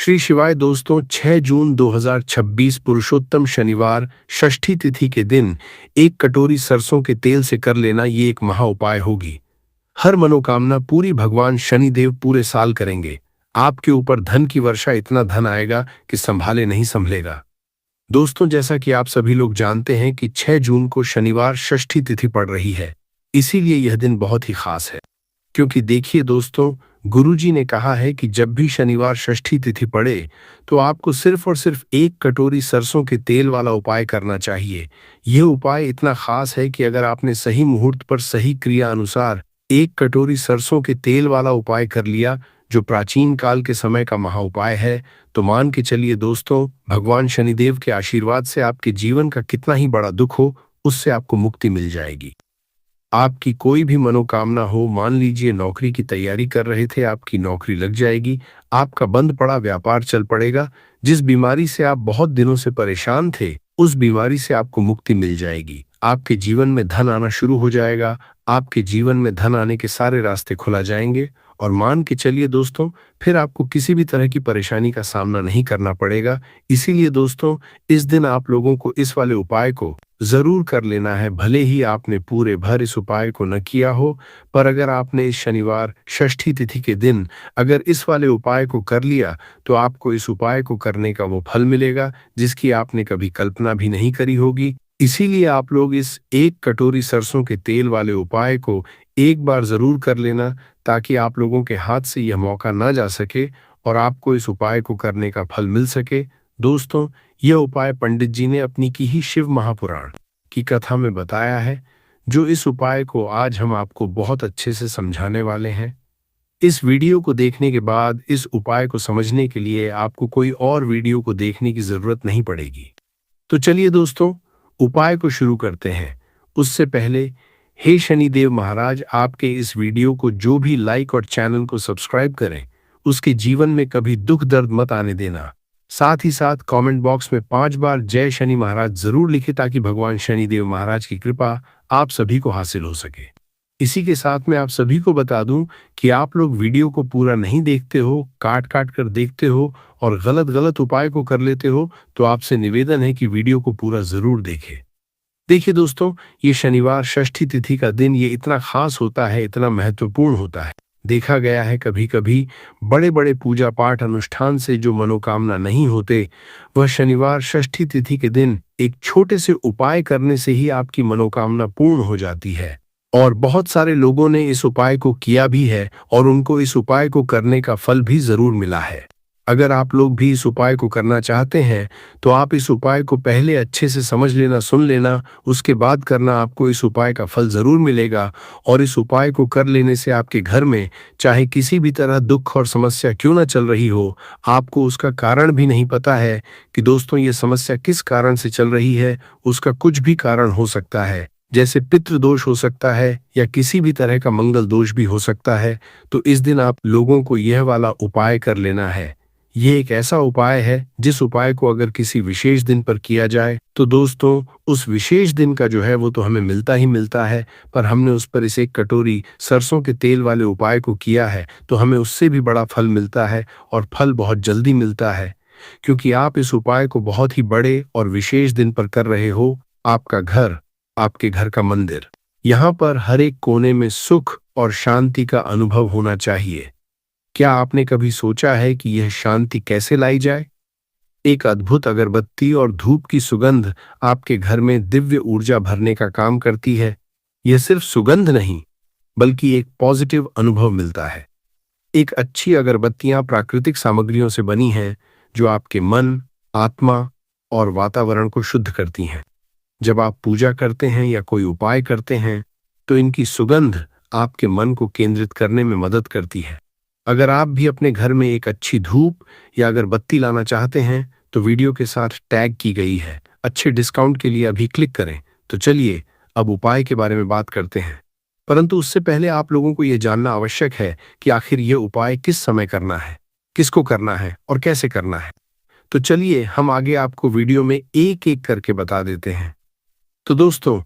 श्री शिवाय दोस्तों, 6 जून 2026 पुरुषोत्तम शनिवार षष्ठी तिथि के दिन एक कटोरी सरसों के तेल से कर लेना ये एक महा उपाय होगी। हर मनोकामना पूरी भगवान शनिदेव पूरे साल करेंगे। आपके ऊपर धन की वर्षा, इतना धन आएगा कि संभाले नहीं संभलेगा। दोस्तों, जैसा कि आप सभी लोग जानते हैं कि 6 जून को शनिवार षष्ठी तिथि पड़ रही है, इसीलिए यह दिन बहुत ही खास है। क्योंकि देखिए दोस्तों, गुरुजी ने कहा है कि जब भी शनिवार षष्ठी तिथि पड़े तो आपको सिर्फ और सिर्फ एक कटोरी सरसों के तेल वाला उपाय करना चाहिए। यह उपाय इतना खास है कि अगर आपने सही मुहूर्त पर सही क्रिया अनुसार एक कटोरी सरसों के तेल वाला उपाय कर लिया, जो प्राचीन काल के समय का महा उपाय है, तो मान के चलिए दोस्तों, भगवान शनिदेव के आशीर्वाद से आपके जीवन का कितना ही बड़ा दुख हो, उससे आपको मुक्ति मिल जाएगी। आपकी कोई भी मनोकामना हो, मान लीजिए नौकरी की तैयारी कर रहे थे, आपकी नौकरी लग जाएगी, आपका बंद पड़ा व्यापार चल पड़ेगा, जिस बीमारी से आप बहुत दिनों से परेशान थे, उस बीमारी से आपको मुक्ति मिल जाएगी। आपके जीवन में धन आना शुरू हो जाएगा, आपके जीवन में धन आने के सारे रास्ते खुला जाएंगे और मान के चलिए दोस्तों, फिर आपको किसी भी तरह की परेशानी का सामना नहीं करना पड़ेगा। इसीलिए दोस्तों, इस दिन आप लोगों को इस वाले उपाय को जरूर कर लेना है। भले ही आपने पूरे भर इस उपाय को न किया हो, पर अगर आपने इस शनिवार षष्ठी तिथि के दिन अगर इस वाले उपाय को कर लिया, तो आपको इस उपाय को करने का वो फल मिलेगा जिसकी आपने कभी कल्पना भी नहीं करी होगी। इसीलिए आप लोग इस एक कटोरी सरसों के तेल वाले उपाय को एक बार जरूर कर लेना, ताकि आप लोगों के हाथ से यह मौका ना जा सके और आपको इस उपाय को करने का फल मिल सके। दोस्तों, यह उपाय पंडित जी ने अपनी की ही शिव महापुराण की कथा में बताया है, जो इस उपाय को आज हम आपको बहुत अच्छे से समझाने वाले हैं। इस वीडियो को देखने के बाद इस उपाय को समझने के लिए आपको कोई और वीडियो को देखने की जरूरत नहीं पड़ेगी। तो चलिए दोस्तों, उपाय को शुरू करते हैं। उससे पहले, हे शनिदेव महाराज, आपके इस वीडियो को जो भी लाइक और चैनल को सब्सक्राइब करें, उसके जीवन में कभी दुख दर्द मत आने देना। साथ ही साथ कमेंट बॉक्स में 5 बार जय शनि महाराज जरूर लिखें, ताकि भगवान शनिदेव महाराज की कृपा आप सभी को हासिल हो सके। इसी के साथ मैं आप सभी को बता दूं कि आप लोग वीडियो को पूरा नहीं देखते हो, काट काट कर देखते हो और गलत उपाय को कर लेते हो, तो आपसे निवेदन है कि वीडियो को पूरा जरूर देखें। देखिए दोस्तों, ये शनिवार षष्ठी तिथि का दिन ये इतना खास होता है, इतना महत्वपूर्ण होता है। देखा गया है कभी कभी बड़े बड़े पूजा पाठ अनुष्ठान से जो मनोकामना नहीं होते, वह शनिवार षष्ठी तिथि के दिन एक छोटे से उपाय करने से ही आपकी मनोकामना पूर्ण हो जाती है। और बहुत सारे लोगों ने इस उपाय को किया भी है और उनको इस उपाय को करने का फल भी जरूर मिला है। अगर आप लोग भी इस उपाय को करना चाहते हैं, तो आप इस उपाय को पहले अच्छे से समझ लेना, सुन लेना, उसके बाद करना। आपको इस उपाय का फल जरूर मिलेगा और इस उपाय को कर लेने से आपके घर में चाहे किसी भी तरह दुख और समस्या क्यों ना चल रही हो, आपको उसका कारण भी नहीं पता है कि दोस्तों ये समस्या किस कारण से चल रही है। उसका कुछ भी कारण हो सकता है, जैसे पितृदोष हो सकता है या किसी भी तरह का मंगल दोष भी हो सकता है। तो इस दिन आप लोगों को यह वाला उपाय कर लेना है। ये एक ऐसा उपाय है जिस उपाय को अगर किसी विशेष दिन पर किया जाए, तो दोस्तों उस विशेष दिन का जो है वो तो हमें मिलता ही मिलता है, पर हमने उस पर इस एक कटोरी सरसों के तेल वाले उपाय को किया है तो हमें उससे भी बड़ा फल मिलता है और फल बहुत जल्दी मिलता है, क्योंकि आप इस उपाय को बहुत ही बड़े और विशेष दिन पर कर रहे हो। आपका घर, आपके घर का मंदिर, यहाँ पर हर एक कोने में सुख और शांति का अनुभव होना चाहिए। क्या आपने कभी सोचा है कि यह शांति कैसे लाई जाए? एक अद्भुत अगरबत्ती और धूप की सुगंध आपके घर में दिव्य ऊर्जा भरने का काम करती है। यह सिर्फ सुगंध नहीं, बल्कि एक पॉजिटिव अनुभव मिलता है। एक अच्छी अगरबत्तियां प्राकृतिक सामग्रियों से बनी हैं, जो आपके मन, आत्मा और वातावरण को शुद्ध करती हैं। जब आप पूजा करते हैं या कोई उपाय करते हैं, तो इनकी सुगंध आपके मन को केंद्रित करने में मदद करती है। अगर आप भी अपने घर में एक अच्छी धूप या अगरबत्ती लाना चाहते हैं, तो वीडियो के साथ टैग की गई है अच्छे डिस्काउंट के लिए अभी क्लिक करें। तो चलिए अब उपाय के बारे में बात करते हैं, परंतु उससे पहले आप लोगों को यह जानना आवश्यक है कि आखिर यह उपाय किस समय करना है, किसको करना है और कैसे करना है। तो चलिए हम आगे आपको वीडियो में एक एक करके बता देते हैं। तो दोस्तों,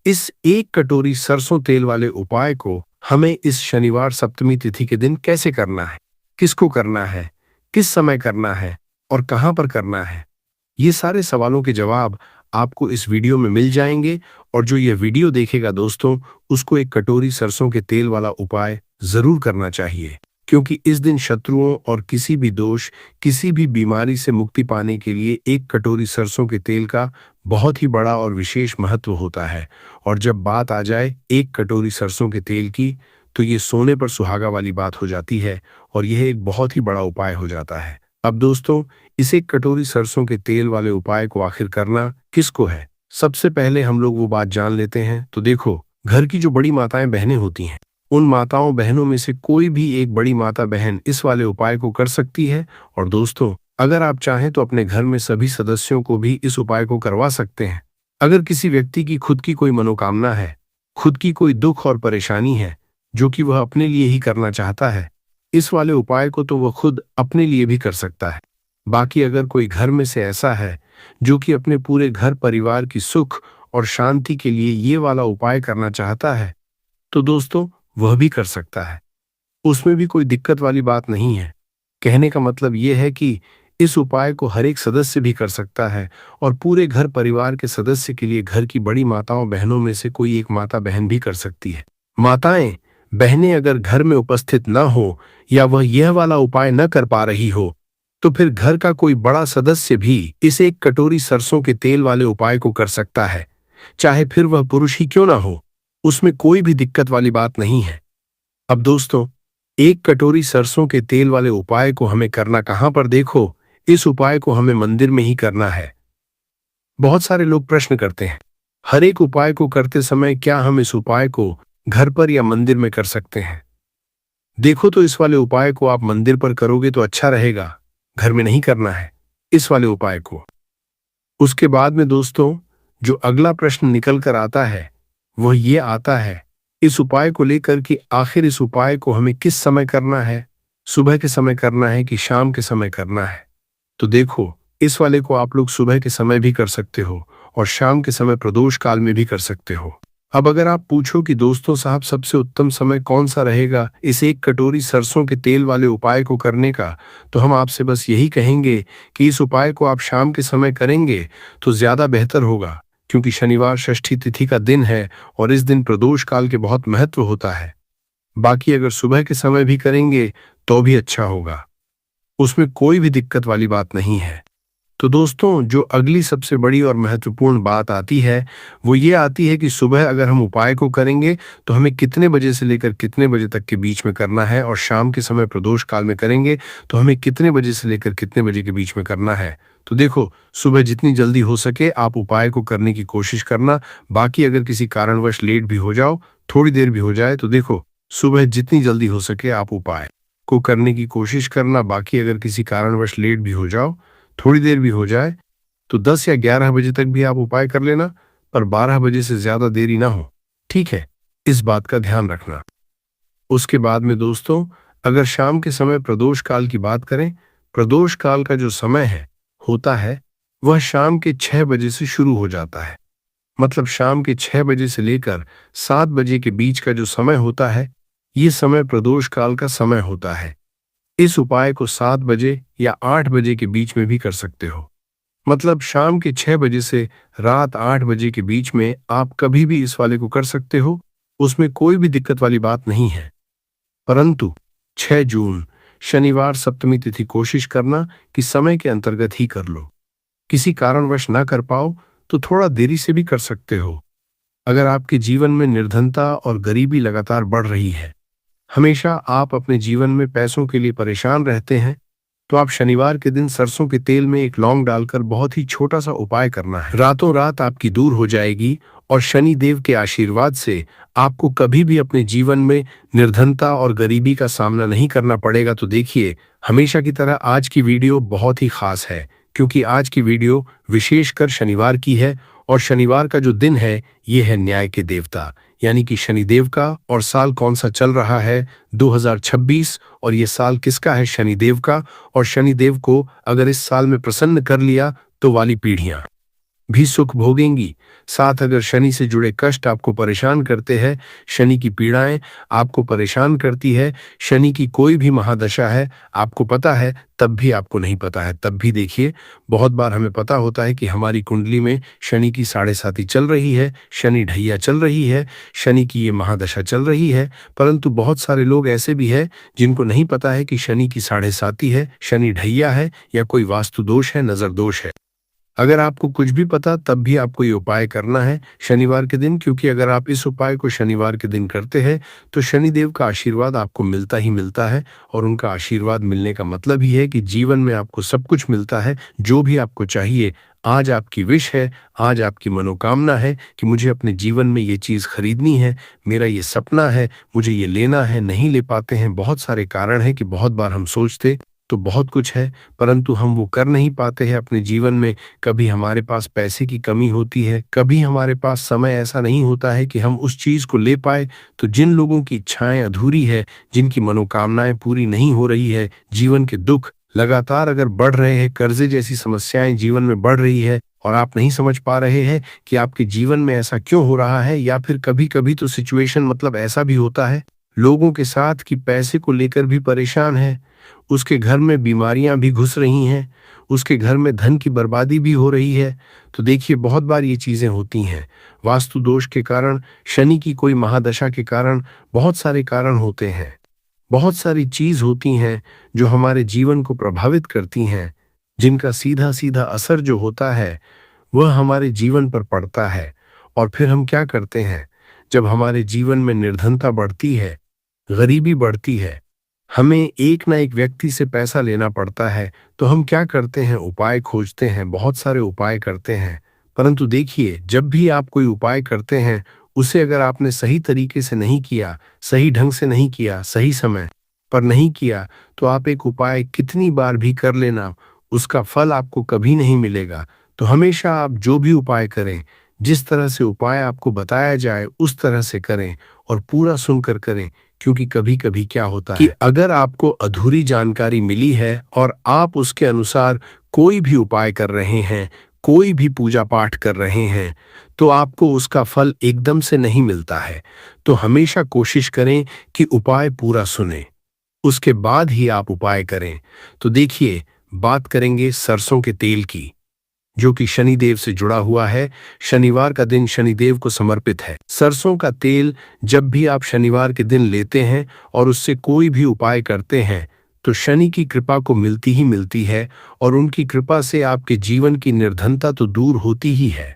इस एक कटोरी सरसों तेल वाले उपाय को हमें इस शनिवार सप्तमी तिथि के दिन कैसे करना है, किसको करना है, किस समय करना है और कहाँ पर करना है, ये सारे सवालों के जवाब आपको इस वीडियो में मिल जाएंगे। और जो ये वीडियो देखेगा दोस्तों, उसको एक कटोरी सरसों के तेल वाला उपाय जरूर करना चाहिए, क्योंकि इस दिन शत्रुओं और किसी भी दोष, किसी भी बीमारी से मुक्ति पाने के लिए एक कटोरी सरसों के तेल का बहुत ही बड़ा और विशेष महत्व होता है। और जब बात आ जाए एक कटोरी सरसों के तेल की, तो ये सोने पर सुहागा वाली बात हो जाती है और यह एक बहुत ही बड़ा उपाय हो जाता है। अब दोस्तों, इस एक कटोरी सरसों के तेल वाले उपाय को आखिर करना किसको है, सबसे पहले हम लोग वो बात जान लेते हैं। तो देखो, घर की जो बड़ी माताएं बहनें होती हैं, उन माताओं बहनों में से कोई भी एक बड़ी माता बहन इस वाले उपाय को कर सकती है। और दोस्तों, अगर आप चाहें तो अपने घर में सभी सदस्यों को भी इस उपाय को करवा सकते हैं। अगर किसी व्यक्ति की खुद की कोई मनोकामना है, खुद की कोई दुख और परेशानी है जो कि वह अपने लिए ही करना चाहता है, इस वाले उपाय को तो वह खुद अपने लिए भी कर सकता है। बाकी अगर कोई घर में से ऐसा है जो कि अपने पूरे घर परिवार की सुख और शांति के लिए ये वाला उपाय करना चाहता है, तो दोस्तों वह भी कर सकता है। उसमें भी कोई दिक्कत वाली बात नहीं है। कहने का मतलब यह है कि इस उपाय को हर एक सदस्य भी कर सकता है और पूरे घर परिवार के सदस्य के लिए घर की बड़ी माताओं बहनों में से कोई एक माता बहन भी कर सकती है। माताएं बहनें अगर घर में उपस्थित न हो या वह यह वाला उपाय न कर पा रही हो, तो फिर घर का कोई बड़ा सदस्य भी इस एक कटोरी सरसों के तेल वाले उपाय को कर सकता है, चाहे फिर वह पुरुष ही क्यों ना हो। उसमें कोई भी दिक्कत वाली बात नहीं है। अब दोस्तों, एक कटोरी सरसों के तेल वाले उपाय को हमें करना कहां पर, देखो, इस उपाय को हमें मंदिर में ही करना है। बहुत सारे लोग प्रश्न करते हैं, हर एक उपाय को करते समय क्या हम इस उपाय को घर पर या मंदिर में कर सकते हैं? देखो, तो इस वाले उपाय को आप मंदिर पर करोगे तो अच्छा रहेगा, घर में नहीं करना है इस वाले उपाय को। उसके बाद में दोस्तों, जो अगला प्रश्न निकल कर आता है वह ये आता है इस उपाय को लेकर कि आखिर इस उपाय को हमें किस समय करना है, सुबह के समय करना है कि शाम के समय करना है? तो देखो, इस वाले को आप लोग सुबह के समय भी कर सकते हो और शाम के समय प्रदोष काल में भी कर सकते हो। अब अगर आप पूछो कि दोस्तों साहब सबसे उत्तम समय कौन सा रहेगा इस एक कटोरी सरसों के तेल वाले उपाय को करने का, तो हम आपसे बस यही कहेंगे कि इस उपाय को आप शाम के समय करेंगे तो ज्यादा बेहतर होगा, क्योंकि शनिवार षष्ठी तिथि का दिन है और इस दिन प्रदोष काल के बहुत महत्व होता है। बाकी अगर सुबह के समय भी करेंगे तो भी अच्छा होगा, उसमें कोई भी दिक्कत वाली बात नहीं है। तो दोस्तों, जो अगली सबसे बड़ी और महत्वपूर्ण बात आती है वो ये आती है कि सुबह अगर हम उपाय को करेंगे तो हमें कितने बजे से लेकर कितने बजे तक के बीच में करना है, और शाम के समय प्रदोष काल में करेंगे तो हमें कितने बजे से लेकर कितने बजे के बीच में करना है। तो देखो, सुबह जितनी जल्दी हो सके आप उपाय को करने की कोशिश करना। बाकी अगर किसी कारणवश लेट भी हो जाओ, थोड़ी देर भी हो जाए, तो देखो, सुबह जितनी जल्दी हो सके आप उपाय को करने की कोशिश करना। बाकी अगर किसी कारणवश लेट भी हो जाओ, थोड़ी देर भी हो जाए, तो 10 या 11 बजे तक भी आप उपाय कर लेना, पर 12 बजे से ज्यादा देरी ना हो, ठीक है? इस बात का ध्यान रखना। उसके बाद में दोस्तों, अगर शाम के समय प्रदोष काल की बात करें, प्रदोष काल का जो समय है होता है वह शाम के 6 बजे से शुरू हो जाता है। मतलब शाम के 6 बजे से लेकर 7 बजे के बीच का जो समय होता है, ये समय प्रदोष काल का समय होता है। इस उपाय को 7 बजे या 8 बजे के बीच में भी कर सकते हो। मतलब शाम के 6 बजे से रात 8 बजे के बीच में आप कभी भी इस वाले को कर सकते हो, उसमें कोई भी दिक्कत वाली बात नहीं है। परंतु 6 जून शनिवार सप्तमी तिथि कोशिश करना कि समय के अंतर्गत ही कर लो। किसी कारणवश ना कर पाओ तो थोड़ा देरी से भी कर सकते हो। अगर आपके जीवन में निर्धनता और गरीबी लगातार बढ़ रही है, हमेशा आप अपने जीवन में पैसों के लिए परेशान रहते हैं, तो आप शनिवार के दिन सरसों के तेल में एक लौंग डालकर बहुत ही छोटा सा उपाय करना है। रातों रात आपकी दूर हो जाएगी और शनि देव के आशीर्वाद से आपको कभी भी अपने जीवन में निर्धनता और गरीबी का सामना नहीं करना पड़ेगा। तो देखिए, हमेशा की तरह आज की वीडियो बहुत ही खास है, क्योंकि आज की वीडियो विशेषकर शनिवार की है और शनिवार का जो दिन है ये है न्याय के देवता यानी कि शनिदेव का। और साल कौन सा चल रहा है? 2026। और ये साल किसका है? शनिदेव का। और शनिदेव को अगर इस साल में प्रसन्न कर लिया तो वाली पीढ़ियां भी सुख भोगेंगी। साथ अगर शनि से जुड़े कष्ट आपको परेशान करते हैं, शनि की पीड़ाएं आपको परेशान करती है, शनि की कोई भी महादशा है, आपको पता है तब भी आपको नहीं पता है, तब भी देखिए बहुत बार हमें पता होता है कि हमारी कुंडली में शनि की साढ़े साती चल रही है, शनि ढैया चल रही है, शनि की ये महादशा चल रही है। परंतु बहुत सारे लोग ऐसे भी हैं जिनको नहीं पता है कि शनि की साढ़े साती है, शनि ढैया है या कोई वास्तु दोष है, नजर दोष है। अगर आपको कुछ भी पता तब भी आपको ये उपाय करना है शनिवार के दिन, क्योंकि अगर आप इस उपाय को शनिवार के दिन करते हैं तो शनिदेव का आशीर्वाद आपको मिलता ही मिलता है। और उनका आशीर्वाद मिलने का मतलब ही है कि जीवन में आपको सब कुछ मिलता है, जो भी आपको चाहिए। आज आपकी विश है, आज आपकी मनोकामना है कि मुझे अपने जीवन में ये चीज़ खरीदनी है, मेरा ये सपना है, मुझे ये लेना है, नहीं ले पाते हैं। बहुत सारे कारण हैं कि बहुत बार हम सोचते तो बहुत कुछ है, परंतु हम वो कर नहीं पाते हैं अपने जीवन में। कभी हमारे पास पैसे की कमी होती है, कभी हमारे पास समय ऐसा नहीं होता है कि हम उस चीज़ को ले पाए। तो जिन लोगों की इच्छाएं अधूरी है, जिनकी मनोकामनाएं पूरी नहीं हो रही है, जीवन के दुख लगातार अगर बढ़ रहे हैं, कर्जे जैसी समस्याएं जीवन में बढ़ रही है और आप नहीं समझ पा रहे हैं कि आपके जीवन में ऐसा क्यों हो रहा है, या फिर कभी कभी तो सिचुएशन मतलब ऐसा भी होता है लोगों के साथ कि पैसे को लेकर भी परेशान है, उसके घर में बीमारियां भी घुस रही हैं, उसके घर में धन की बर्बादी भी हो रही है। तो देखिए बहुत बार ये चीजें होती हैं वास्तु दोष के कारण, शनि की कोई महादशा के कारण, बहुत सारे कारण होते हैं। बहुत सारी चीज होती हैं जो हमारे जीवन को प्रभावित करती हैं, जिनका सीधा सीधा असर जो होता है वह हमारे जीवन पर पड़ता है। और फिर हम क्या करते हैं, जब हमारे जीवन में निर्धनता बढ़ती है, गरीबी बढ़ती है, हमें एक ना एक व्यक्ति से पैसा लेना पड़ता है, तो हम क्या करते हैं, उपाय खोजते हैं, बहुत सारे उपाय करते हैं। परंतु देखिए जब भी आप कोई उपाय करते हैं, उसे अगर आपने सही तरीके से नहीं किया, सही ढंग से नहीं किया, सही समय पर नहीं किया, तो आप एक उपाय कितनी बार भी कर लेना, उसका फल आपको कभी नहीं मिलेगा। तो हमेशा आप जो भी उपाय करें, जिस तरह से उपाय आपको बताया जाए उस तरह से करें और पूरा सुनकर करें। क्योंकि कभी कभी क्या होता है कि अगर आपको अधूरी जानकारी मिली है और आप उसके अनुसार कोई भी उपाय कर रहे हैं, कोई भी पूजा पाठ कर रहे हैं, तो आपको उसका फल एकदम से नहीं मिलता है। तो हमेशा कोशिश करें कि उपाय पूरा सुने, उसके बाद ही आप उपाय करें। तो देखिए बात करेंगे सरसों के तेल की, जो कि शनिदेव से जुड़ा हुआ है। शनिवार का दिन शनिदेव को समर्पित है। सरसों का तेल जब भी आप शनिवार के दिन लेते हैं और उससे कोई भी उपाय करते हैं, तो शनि की कृपा को मिलती ही मिलती है, और उनकी कृपा से आपके जीवन की निर्धनता तो दूर होती ही है।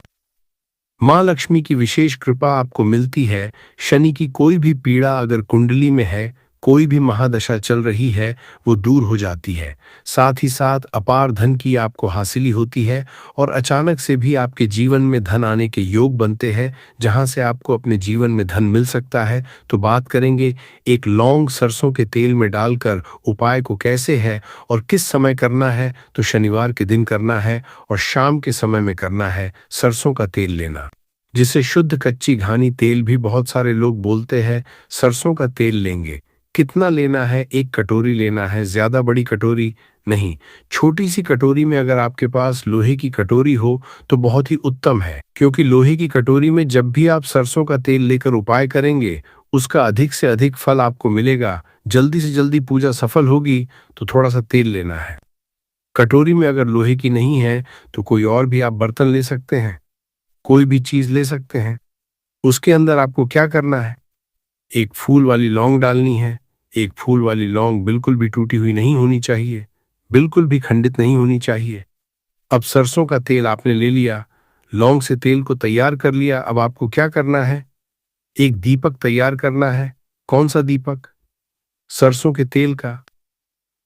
माँ लक्ष्मी की विशेष कृपा आपको मिलती है। शनि की कोई भी पीड़ा अगर कुंडली में है, कोई भी महादशा चल रही है, वो दूर हो जाती है। साथ ही साथ अपार धन की आपको हासिली होती है और अचानक से भी आपके जीवन में धन आने के योग बनते हैं, जहां से आपको अपने जीवन में धन मिल सकता है। तो बात करेंगे एक लौंग सरसों के तेल में डालकर उपाय को कैसे है और किस समय करना है। तो शनिवार के दिन करना है और शाम के समय में करना है। सरसों का तेल लेना, जिसे शुद्ध कच्ची घानी तेल भी बहुत सारे लोग बोलते हैं। सरसों का तेल लेंगे, कितना लेना है, एक कटोरी लेना है, ज्यादा बड़ी कटोरी नहीं, छोटी सी कटोरी में अगर आपके पास लोहे की कटोरी हो तो बहुत ही उत्तम है, क्योंकि लोहे की कटोरी में जब भी आप सरसों का तेल लेकर उपाय करेंगे उसका अधिक से अधिक फल आपको मिलेगा, जल्दी से जल्दी पूजा सफल होगी। तो थोड़ा सा तेल लेना है। कटोरी में अगर लोहे की नहीं है तो कोई और भी आप बर्तन ले सकते हैं, कोई भी चीज ले सकते हैं। उसके अंदर आपको क्या करना है, एक फूल वाली लौंग डालनी है। एक फूल वाली लौंग बिल्कुल भी टूटी हुई नहीं होनी चाहिए, बिल्कुल भी खंडित नहीं होनी चाहिए। अब सरसों का तेल आपने ले लिया, लौंग से तेल को तैयार कर लिया। अब आपको क्या करना है, एक दीपक तैयार करना है। कौन सा दीपक, सरसों के तेल का।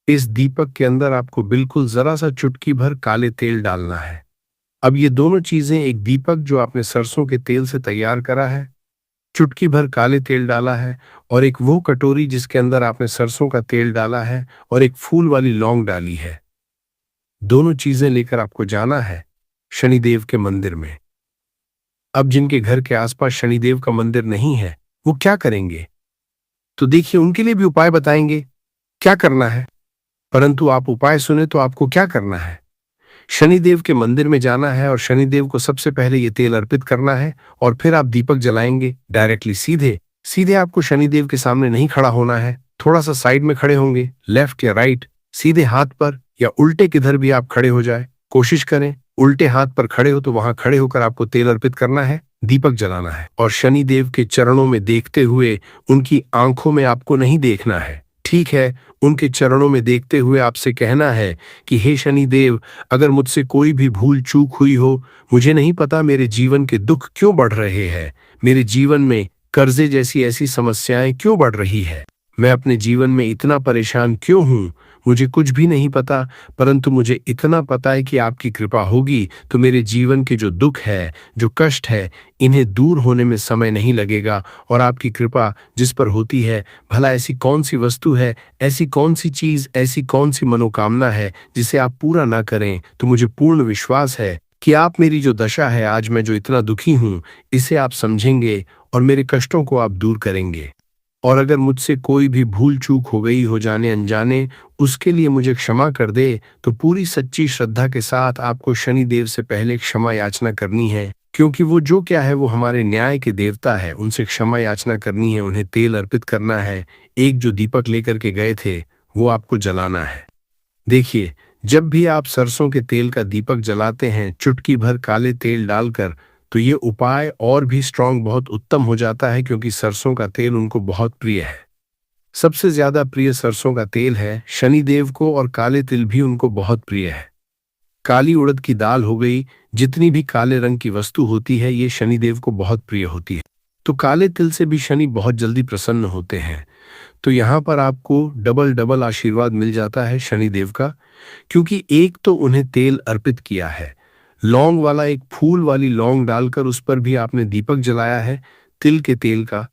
इस दीपक के अंदर आपको बिल्कुल जरा सा चुटकी भर काले तेल डालना है। अब ये दोनों चीजें, एक दीपक जो आपने सरसों के तेल से तैयार करा है, चुटकी भर काले तेल डाला है, और एक वो कटोरी जिसके अंदर आपने सरसों का तेल डाला है और एक फूल वाली लौंग डाली है, दोनों चीजें लेकर आपको जाना है शनिदेव के मंदिर में। अब जिनके घर के आसपास शनिदेव का मंदिर नहीं है वो क्या करेंगे, तो देखिए उनके लिए भी उपाय बताएंगे क्या करना है। परंतु आप उपाय सुने तो आपको क्या करना है, शनिदेव के मंदिर में जाना है और शनिदेव को सबसे पहले ये तेल अर्पित करना है और फिर आप दीपक जलाएंगे डायरेक्टली सीधे सीधे आपको शनिदेव के सामने नहीं खड़ा होना है, थोड़ा सा साइड में खड़े होंगे, लेफ्ट या राइट, सीधे हाथ पर या उल्टे किधर भी आप खड़े हो जाए, कोशिश करें उल्टे हाथ पर खड़े हो तो वहां खड़े होकर आपको तेल अर्पित करना है, दीपक जलाना है और शनिदेव के चरणों में देखते हुए उनकी आंखों में आपको नहीं देखना है, ठीक है। उनके चरणों में देखते हुए आपसे कहना है कि हे शनिदेव, अगर मुझसे कोई भी भूल चूक हुई हो, मुझे नहीं पता मेरे जीवन के दुख क्यों बढ़ रहे हैं, मेरे जीवन में कर्जे जैसी ऐसी समस्याएं क्यों बढ़ रही है, मैं अपने जीवन में इतना परेशान क्यों हूँ, मुझे कुछ भी नहीं पता, परंतु मुझे इतना पता है कि आपकी कृपा होगी तो मेरे जीवन के जो दुख है, जो कष्ट है, इन्हें दूर होने में समय नहीं लगेगा और आपकी कृपा जिस पर होती है, भला ऐसी कौन सी वस्तु है, ऐसी कौन सी चीज, ऐसी कौन सी मनोकामना है जिसे आप पूरा ना करें। तो मुझे पूर्ण विश्वास है कि आप मेरी जो दशा है, आज मैं जो इतना दुखी हूँ, इसे आप समझेंगे और मेरे कष्टों को आप दूर करेंगे। और अगर मुझसे कोई भी भूल चूक हो गई हो जाने अनजाने, उसके लिए मुझे क्षमा कर दे। तो पूरी सच्ची श्रद्धा के साथ आपको शनिदेव से पहले क्षमा याचना करनी है, क्योंकि वो जो क्या है वो हमारे न्याय के देवता है, उनसे क्षमा याचना करनी है, उन्हें तेल अर्पित करना है। एक जो दीपक लेकर के गए थे वो आपको जलाना है। देखिए, जब भी आप सरसों के तेल का दीपक जलाते हैं चुटकी भर काले तेल डालकर, तो ये उपाय और भी स्ट्रांग बहुत उत्तम हो जाता है, क्योंकि सरसों का तेल उनको बहुत प्रिय है। सबसे ज्यादा प्रिय सरसों का तेल है शनिदेव को और काले तिल भी उनको बहुत प्रिय है। काली उड़द की दाल हो गई, जितनी भी काले रंग की वस्तु होती है ये शनिदेव को बहुत प्रिय होती है। तो काले तिल से भी शनि बहुत जल्दी प्रसन्न होते हैं। तो यहाँ पर आपको डबल डबल आशीर्वाद मिल जाता है शनिदेव का, क्योंकि एक तो उन्हें तेल अर्पित किया है, लौंग वाला एक फूल वाली लौंग डालकर उस पर भी आपने दीपक जलाया है तिल के तेल का।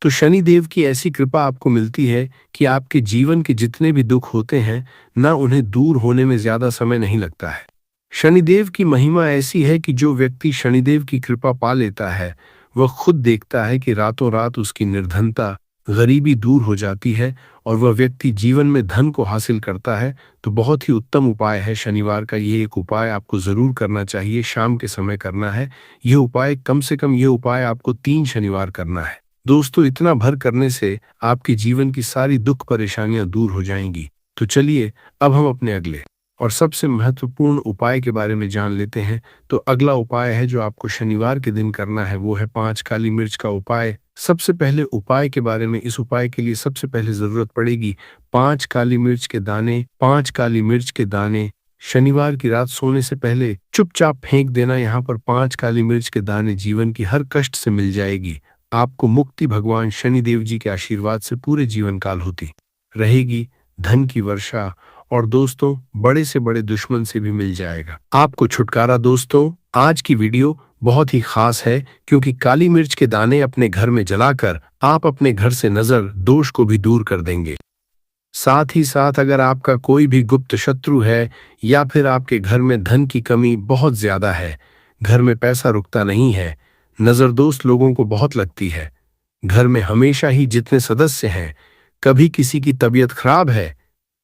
तो शनिदेव की ऐसी कृपा आपको मिलती है कि आपके जीवन के जितने भी दुख होते हैं ना, उन्हें दूर होने में ज्यादा समय नहीं लगता है। शनिदेव की महिमा ऐसी है कि जो व्यक्ति शनिदेव की कृपा पा लेता है वह खुद देखता है कि रातों रात उसकी निर्धनता, गरीबी दूर हो जाती है और वह व्यक्ति जीवन में धन को हासिल करता है। तो बहुत ही उत्तम उपाय है शनिवार का ये एक उपाय, आपको जरूर करना चाहिए, शाम के समय करना है ये उपाय, कम से कम ये उपाय आपको 3 शनिवार करना है। दोस्तों, इतना भर करने से आपके जीवन की सारी दुख परेशानियां दूर हो जाएंगी। तो चलिए अब हम अपने अगले और सबसे महत्वपूर्ण उपाय के बारे में जान लेते हैं। तो अगला उपाय है जो आपको शनिवार के दिन करना है, वो है 5 काली मिर्च का उपाय। सबसे पहले उपाय के बारे में, इस उपाय के लिए सबसे पहले जरूरत पड़ेगी 5 काली मिर्च के दाने। 5 काली मिर्च के दाने शनिवार की रात सोने से पहले चुपचाप फेंक देना। यहाँ पर 5 काली मिर्च के दाने जीवन की हर कष्ट से मिल जाएगी, आपको मुक्ति भगवान शनिदेव जी के आशीर्वाद से पूरे जीवन काल होती रहेगी, धन की वर्षा और दोस्तों बड़े से बड़े दुश्मन से भी मिल जाएगा आपको छुटकारा। दोस्तों, आज की वीडियो बहुत ही खास है, क्योंकि काली मिर्च के दाने अपने घर में जलाकर आप अपने घर से नजर दोष को भी दूर कर देंगे। साथ ही साथ अगर आपका कोई भी गुप्त शत्रु है या फिर आपके घर में धन की कमी बहुत ज्यादा है, घर में पैसा रुकता नहीं है, नजर दोस्त लोगों को बहुत लगती है, घर में हमेशा ही जितने सदस्य हैं, कभी किसी की तबीयत खराब है,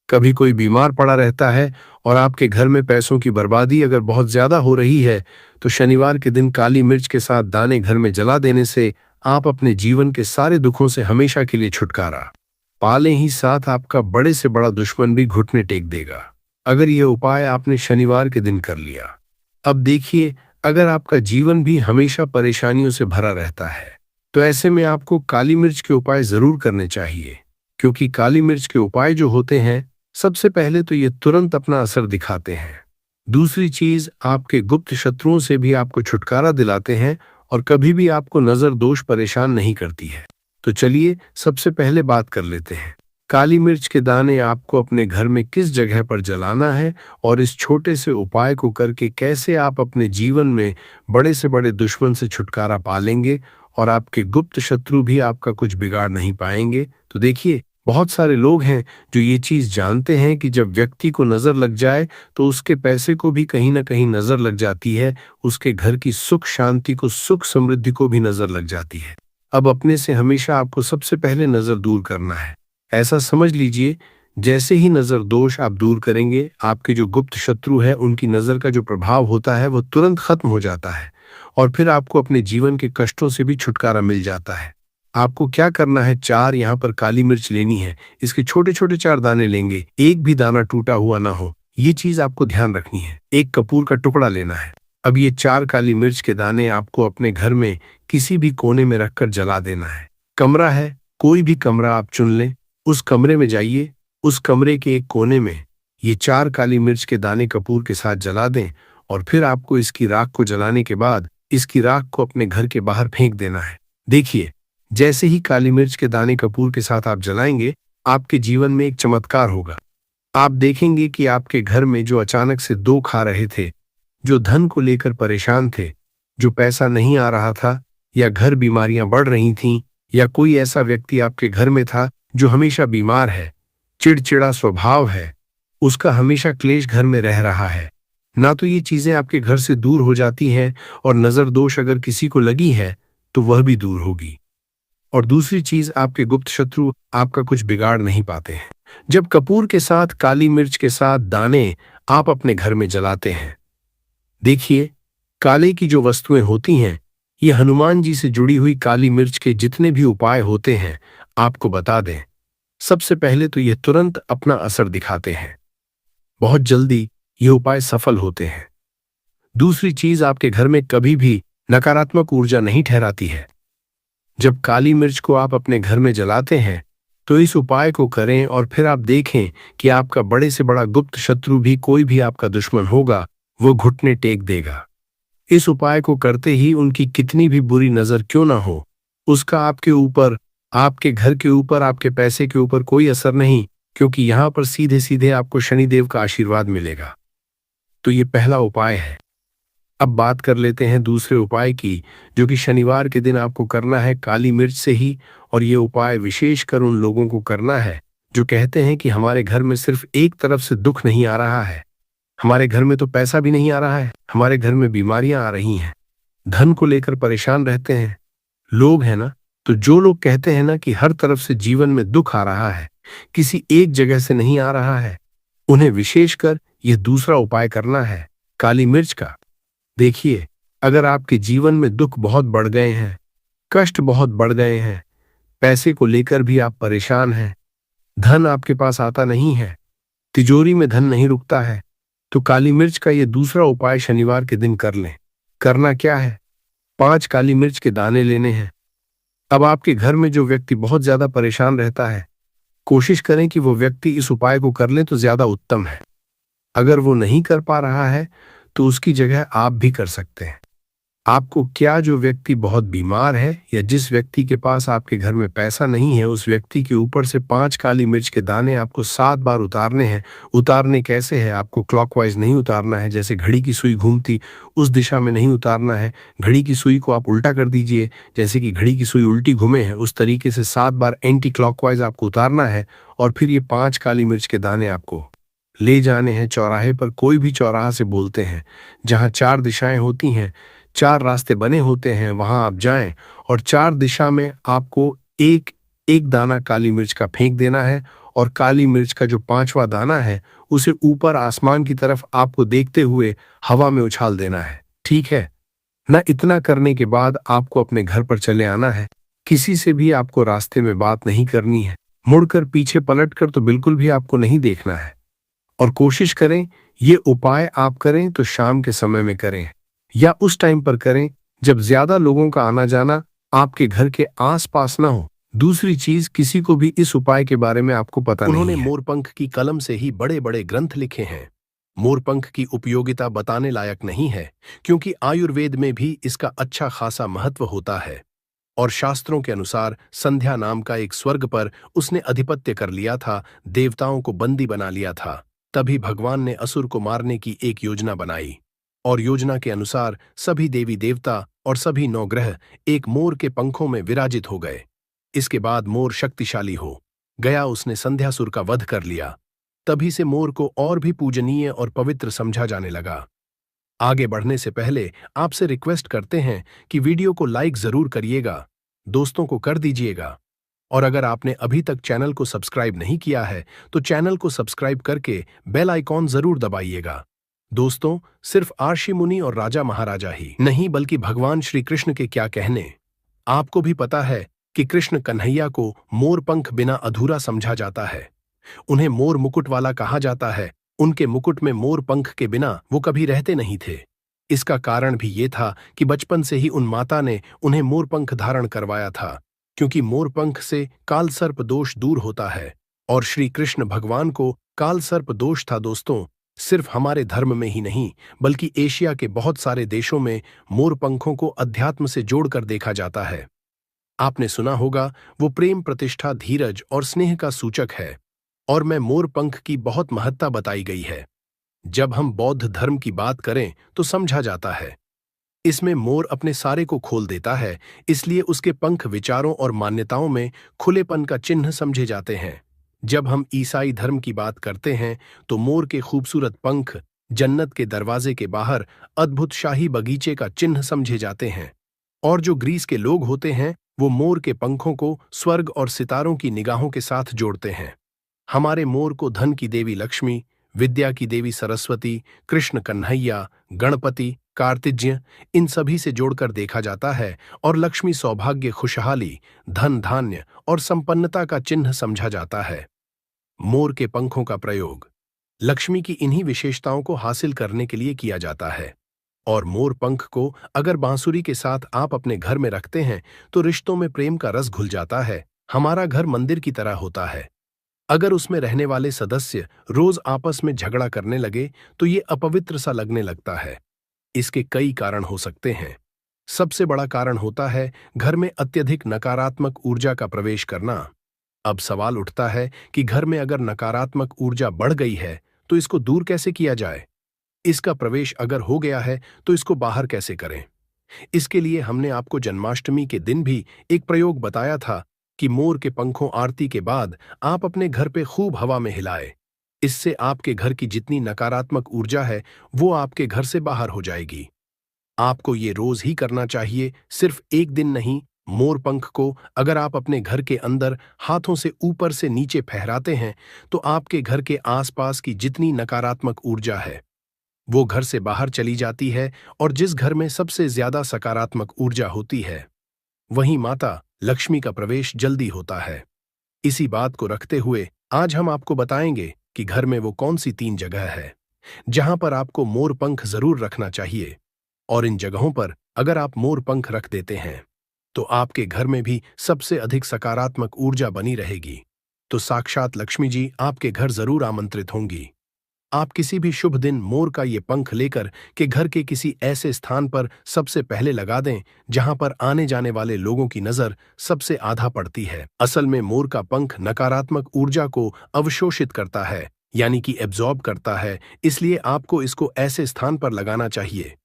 कभी कोई बीमार पड़ा रहता है और आपके घर में पैसों की बर्बादी अगर बहुत ज्यादा हो रही है, तो शनिवार के दिन काली मिर्च के साथ दाने घर में जला देने से आप अपने जीवन के सारे दुखों से हमेशा के लिए छुटकारा पाले ही साथ आपका बड़े से बड़ा दुश्मन भी घुटने टेक देगा, अगर यह उपाय आपने शनिवार के दिन कर लिया। अब देखिए, अगर आपका जीवन भी हमेशा परेशानियों से भरा रहता है, तो ऐसे में आपको काली मिर्च के उपाय जरूर करने चाहिए, क्योंकि काली मिर्च के उपाय जो होते हैं, सबसे पहले तो ये तुरंत अपना असर दिखाते हैं, दूसरी चीज आपके गुप्त शत्रुओं से भी आपको छुटकारा दिलाते हैं और कभी भी आपको नजर दोष परेशान नहीं करती है। तो चलिए सबसे पहले बात कर लेते हैं, काली मिर्च के दाने आपको अपने घर में किस जगह पर जलाना है और इस छोटे से उपाय को करके कैसे आप अपने जीवन में बड़े से बड़े दुश्मन से छुटकारा पालेंगे और आपके गुप्त शत्रु भी आपका कुछ बिगाड़ नहीं पाएंगे। तो देखिए, बहुत सारे लोग हैं जो ये चीज जानते हैं कि जब व्यक्ति को नजर लग जाए तो उसके पैसे को भी कहीं ना कहीं नजर लग जाती है, उसके घर की सुख शांति को, सुख समृद्धि को भी नजर लग जाती है। अब अपने से हमेशा आपको सबसे पहले नजर दूर करना है। ऐसा समझ लीजिए जैसे ही नजर दोष आप दूर करेंगे, आपके जो गुप्त शत्रु है उनकी नजर का जो प्रभाव होता है वो तुरंत खत्म हो जाता है और फिर आपको अपने जीवन के कष्टों से भी छुटकारा मिल जाता है। आपको क्या करना है, 4 यहाँ पर काली मिर्च लेनी है। इसके छोटे छोटे 4 दाने लेंगे, एक भी दाना टूटा हुआ ना हो, ये चीज आपको ध्यान रखनी है। एक कपूर का टुकड़ा लेना है। अब ये 4 काली मिर्च के दाने आपको अपने घर में किसी भी कोने में रखकर जला देना है। कमरा है, कोई भी कमरा आप चुन लें, उस कमरे में जाइए, उस कमरे के एक कोने में ये 4 काली मिर्च के दाने कपूर के साथ जला दें और फिर आपको इसकी राख को जलाने के बाद इसकी राख को अपने घर के बाहर फेंक देना है। देखिए, जैसे ही काली मिर्च के दाने कपूर के साथ आप जलाएंगे, आपके जीवन में एक चमत्कार होगा। आप देखेंगे कि आपके घर में जो अचानक से दुख खा रहे थे, जो धन को लेकर परेशान थे, जो पैसा नहीं आ रहा था, या घर बीमारियां बढ़ रही थीं, या कोई ऐसा व्यक्ति आपके घर में था जो हमेशा बीमार है, चिड़चिड़ा स्वभाव है, उसका हमेशा क्लेश घर में रह रहा है, ना तो ये चीजें आपके घर से दूर हो जाती हैं और नजर दोष अगर किसी को लगी है तो वह भी दूर होगी। और दूसरी चीज, आपके गुप्त शत्रु आपका कुछ बिगाड़ नहीं पाते हैं। जब कपूर के साथ काली मिर्च के साथ दाने आप अपने घर में जलाते हैं, देखिए, काले की जो वस्तुएं होती हैं, ये हनुमान जी से जुड़ी हुई काली मिर्च के जितने भी उपाय होते हैं आपको बता दें। सबसे पहले तो ये तुरंत अपना असर दिखाते हैं, बहुत जल्दी ये उपाय सफल होते हैं। दूसरी चीज, आपके घर में कभी भी नकारात्मक ऊर्जा नहीं ठहराती है। जब काली मिर्च को आप अपने घर में जलाते हैं तो इस उपाय को करें और फिर आप देखें कि आपका बड़े से बड़ा गुप्त शत्रु भी, कोई भी आपका दुश्मन होगा, वो घुटने टेक देगा। इस उपाय को करते ही उनकी कितनी भी बुरी नजर क्यों ना हो, उसका आपके ऊपर, आपके घर के ऊपर, आपके पैसे के ऊपर कोई असर नहीं, क्योंकि यहां पर सीधे सीधे आपको शनिदेव का आशीर्वाद मिलेगा। तो ये पहला उपाय है। अब बात कर लेते हैं दूसरे उपाय की, जो कि शनिवार के दिन आपको करना है काली मिर्च से ही। और ये उपाय विशेषकर उन लोगों को करना है जो कहते हैं कि हमारे घर में सिर्फ एक तरफ से दुख नहीं आ रहा है, हमारे घर में तो पैसा भी नहीं आ रहा है, हमारे घर में बीमारियां आ रही हैं, धन को लेकर परेशान रहते हैं लोग, है ना। तो जो लोग कहते हैं ना कि हर तरफ से जीवन में दुख आ रहा है, किसी एक जगह से नहीं आ रहा है, उन्हें विशेषकर यह दूसरा उपाय करना है काली मिर्च का। देखिए, अगर आपके जीवन में दुख बहुत बढ़ गए हैं, कष्ट बहुत बढ़ गए हैं, पैसे को लेकर भी आप परेशान हैं, धन आपके पास आता नहीं है, तिजोरी में धन नहीं रुकता है, तो काली मिर्च का ये दूसरा उपाय शनिवार के दिन कर लें। करना क्या है, 5 काली मिर्च के दाने लेने हैं। अब आपके घर में जो व्यक्ति बहुत ज्यादा परेशान रहता है, कोशिश करें कि वो व्यक्ति इस उपाय को कर ले तो ज्यादा उत्तम है। अगर वो नहीं कर पा रहा है तो उसकी जगह आप भी कर सकते हैं। आपको क्या, जो व्यक्ति बहुत बीमार है या जिस व्यक्ति के पास आपके घर में पैसा नहीं है, उस व्यक्ति के ऊपर से 5 काली मिर्च के दाने आपको 7 बार उतारने हैं। उतारने कैसे है, आपको क्लॉकवाइज नहीं उतारना है, जैसे घड़ी की सुई घूमती उस दिशा में नहीं उतारना है। घड़ी की सुई को आप उल्टा कर दीजिए, जैसे कि घड़ी की सुई उल्टी घूमे है उस तरीके से 7 बार एंटी क्लॉकवाइज आपको उतारना है। और फिर ये 5 काली मिर्च के दाने आपको ले जाने हैं चौराहे पर। कोई भी चौराहा से बोलते हैं, जहाँ 4 दिशाएं होती हैं, 4 रास्ते बने होते हैं, वहां आप जाएं और 4 दिशा में आपको एक एक दाना काली मिर्च का फेंक देना है। और काली मिर्च का जो 5वां दाना है उसे ऊपर आसमान की तरफ आपको देखते हुए हवा में उछाल देना है, ठीक है ना। इतना करने के बाद आपको अपने घर पर चले आना है। किसी से भी आपको रास्ते में बात नहीं करनी है, मुड़कर पीछे पलटकर तो बिल्कुल भी आपको नहीं देखना है। और कोशिश करें ये उपाय आप करें तो शाम के समय में करें या उस टाइम पर करें जब ज्यादा लोगों का आना जाना आपके घर के आसपास ना हो। दूसरी चीज, किसी को भी इस उपाय के बारे में आपको पता नहीं है। उन्होंने मोरपंख की कलम से ही बड़े बड़े ग्रंथ लिखे हैं। मोरपंख की उपयोगिता बताने लायक नहीं है, क्योंकि आयुर्वेद में भी इसका अच्छा खासा महत्व होता है। और शास्त्रों के अनुसार संध्या नाम का एक स्वर्ग पर उसने अधिपत्य कर लिया था, देवताओं को बंदी बना लिया था। तभी भगवान ने असुर को मारने की एक योजना बनाई और योजना के अनुसार सभी देवी देवता और सभी 9 ग्रह एक मोर के पंखों में विराजित हो गए। इसके बाद मोर शक्तिशाली हो गया, उसने संध्यासुर का वध कर लिया। तभी से मोर को और भी पूजनीय और पवित्र समझा जाने लगा। आगे बढ़ने से पहले आपसे रिक्वेस्ट करते हैं कि वीडियो को लाइक जरूर करिएगा, दोस्तों को कर दीजिएगा और अगर आपने अभी तक चैनल को सब्सक्राइब नहीं किया है तो चैनल को सब्सक्राइब करके बेल आइकॉन जरूर दबाइएगा। दोस्तों, सिर्फ आर्षि मुनि और राजा महाराजा ही नहीं बल्कि भगवान श्री कृष्ण के क्या कहने। आपको भी पता है कि कृष्ण कन्हैया को मोर पंख बिना अधूरा समझा जाता है। उन्हें मोर मुकुट वाला कहा जाता है। उनके मुकुट में मोर पंख के बिना वो कभी रहते नहीं थे। इसका कारण भी ये था कि बचपन से ही उन माता ने उन्हें मोर पंख धारण करवाया था, क्योंकि मोर पंख से काल सर्प दोष दूर होता है। और श्री कृष्ण भगवान को काल सर्प दोष था। दोस्तों, सिर्फ हमारे धर्म में ही नहीं बल्कि एशिया के बहुत सारे देशों में मोर पंखों को अध्यात्म से जोड़कर देखा जाता है। आपने सुना होगा, वो प्रेम, प्रतिष्ठा, धीरज और स्नेह का सूचक है। और मैं मोर पंख की बहुत महत्ता बताई गई है। जब हम बौद्ध धर्म की बात करें तो समझा जाता है इसमें मोर अपने सारे को खोल देता है, इसलिए उसके पंख विचारों और मान्यताओं में खुलेपन का चिन्ह समझे जाते हैं। जब हम ईसाई धर्म की बात करते हैं तो मोर के खूबसूरत पंख जन्नत के दरवाजे के बाहर अद्भुत शाही बगीचे का चिन्ह समझे जाते हैं। और जो ग्रीस के लोग होते हैं वो मोर के पंखों को स्वर्ग और सितारों की निगाहों के साथ जोड़ते हैं। हमारे मोर को धन की देवी लक्ष्मी, विद्या की देवी सरस्वती, कृष्ण कन्हैया, गणपति, कार्तिज्ञ, इन सभी से जोड़कर देखा जाता है और लक्ष्मी, सौभाग्य, खुशहाली, धन, धान्य और संपन्नता का चिन्ह समझा जाता है। मोर के पंखों का प्रयोग लक्ष्मी की इन्हीं विशेषताओं को हासिल करने के लिए किया जाता है। और मोर पंख को अगर बांसुरी के साथ आप अपने घर में रखते हैं तो रिश्तों में प्रेम का रस घुल जाता है। हमारा घर मंदिर की तरह होता है। अगर उसमें रहने वाले सदस्य रोज आपस में झगड़ा करने लगे तो ये अपवित्र सा लगने लगता है। इसके कई कारण हो सकते हैं। सबसे बड़ा कारण होता है घर में अत्यधिक नकारात्मक ऊर्जा का प्रवेश करना। अब सवाल उठता है कि घर में अगर नकारात्मक ऊर्जा बढ़ गई है तो इसको दूर कैसे किया जाए। इसका प्रवेश अगर हो गया है तो इसको बाहर कैसे करें। इसके लिए हमने आपको जन्माष्टमी के दिन भी एक प्रयोग बताया था कि मोर के पंखों आरती के बाद आप अपने घर पे खूब हवा में हिलाए। इससे आपके घर की जितनी नकारात्मक ऊर्जा है वो आपके घर से बाहर हो जाएगी। आपको ये रोज ही करना चाहिए, सिर्फ एक दिन नहीं। मोर पंख को अगर आप अपने घर के अंदर हाथों से ऊपर से नीचे फहराते हैं तो आपके घर के आसपास की जितनी नकारात्मक ऊर्जा है वो घर से बाहर चली जाती है। और जिस घर में सबसे ज्यादा सकारात्मक ऊर्जा होती है वहीं माता लक्ष्मी का प्रवेश जल्दी होता है। इसी बात को रखते हुए आज हम आपको बताएंगे कि घर में वो कौन सी 3 जगह है जहां पर आपको मोर पंख जरूर रखना चाहिए। और इन जगहों पर अगर आप मोर पंख रख देते हैं तो आपके घर में भी सबसे अधिक सकारात्मक ऊर्जा बनी रहेगी। तो साक्षात लक्ष्मी जी आपके घर जरूर आमंत्रित होंगी। आप किसी भी शुभ दिन मोर का ये पंख लेकर के घर के किसी ऐसे स्थान पर सबसे पहले लगा दें जहां पर आने जाने वाले लोगों की नजर सबसे आधा पड़ती है। असल में मोर का पंख नकारात्मक ऊर्जा को अवशोषित करता है, यानी कि एब्जॉर्ब करता है। इसलिए आपको इसको ऐसे स्थान पर लगाना चाहिए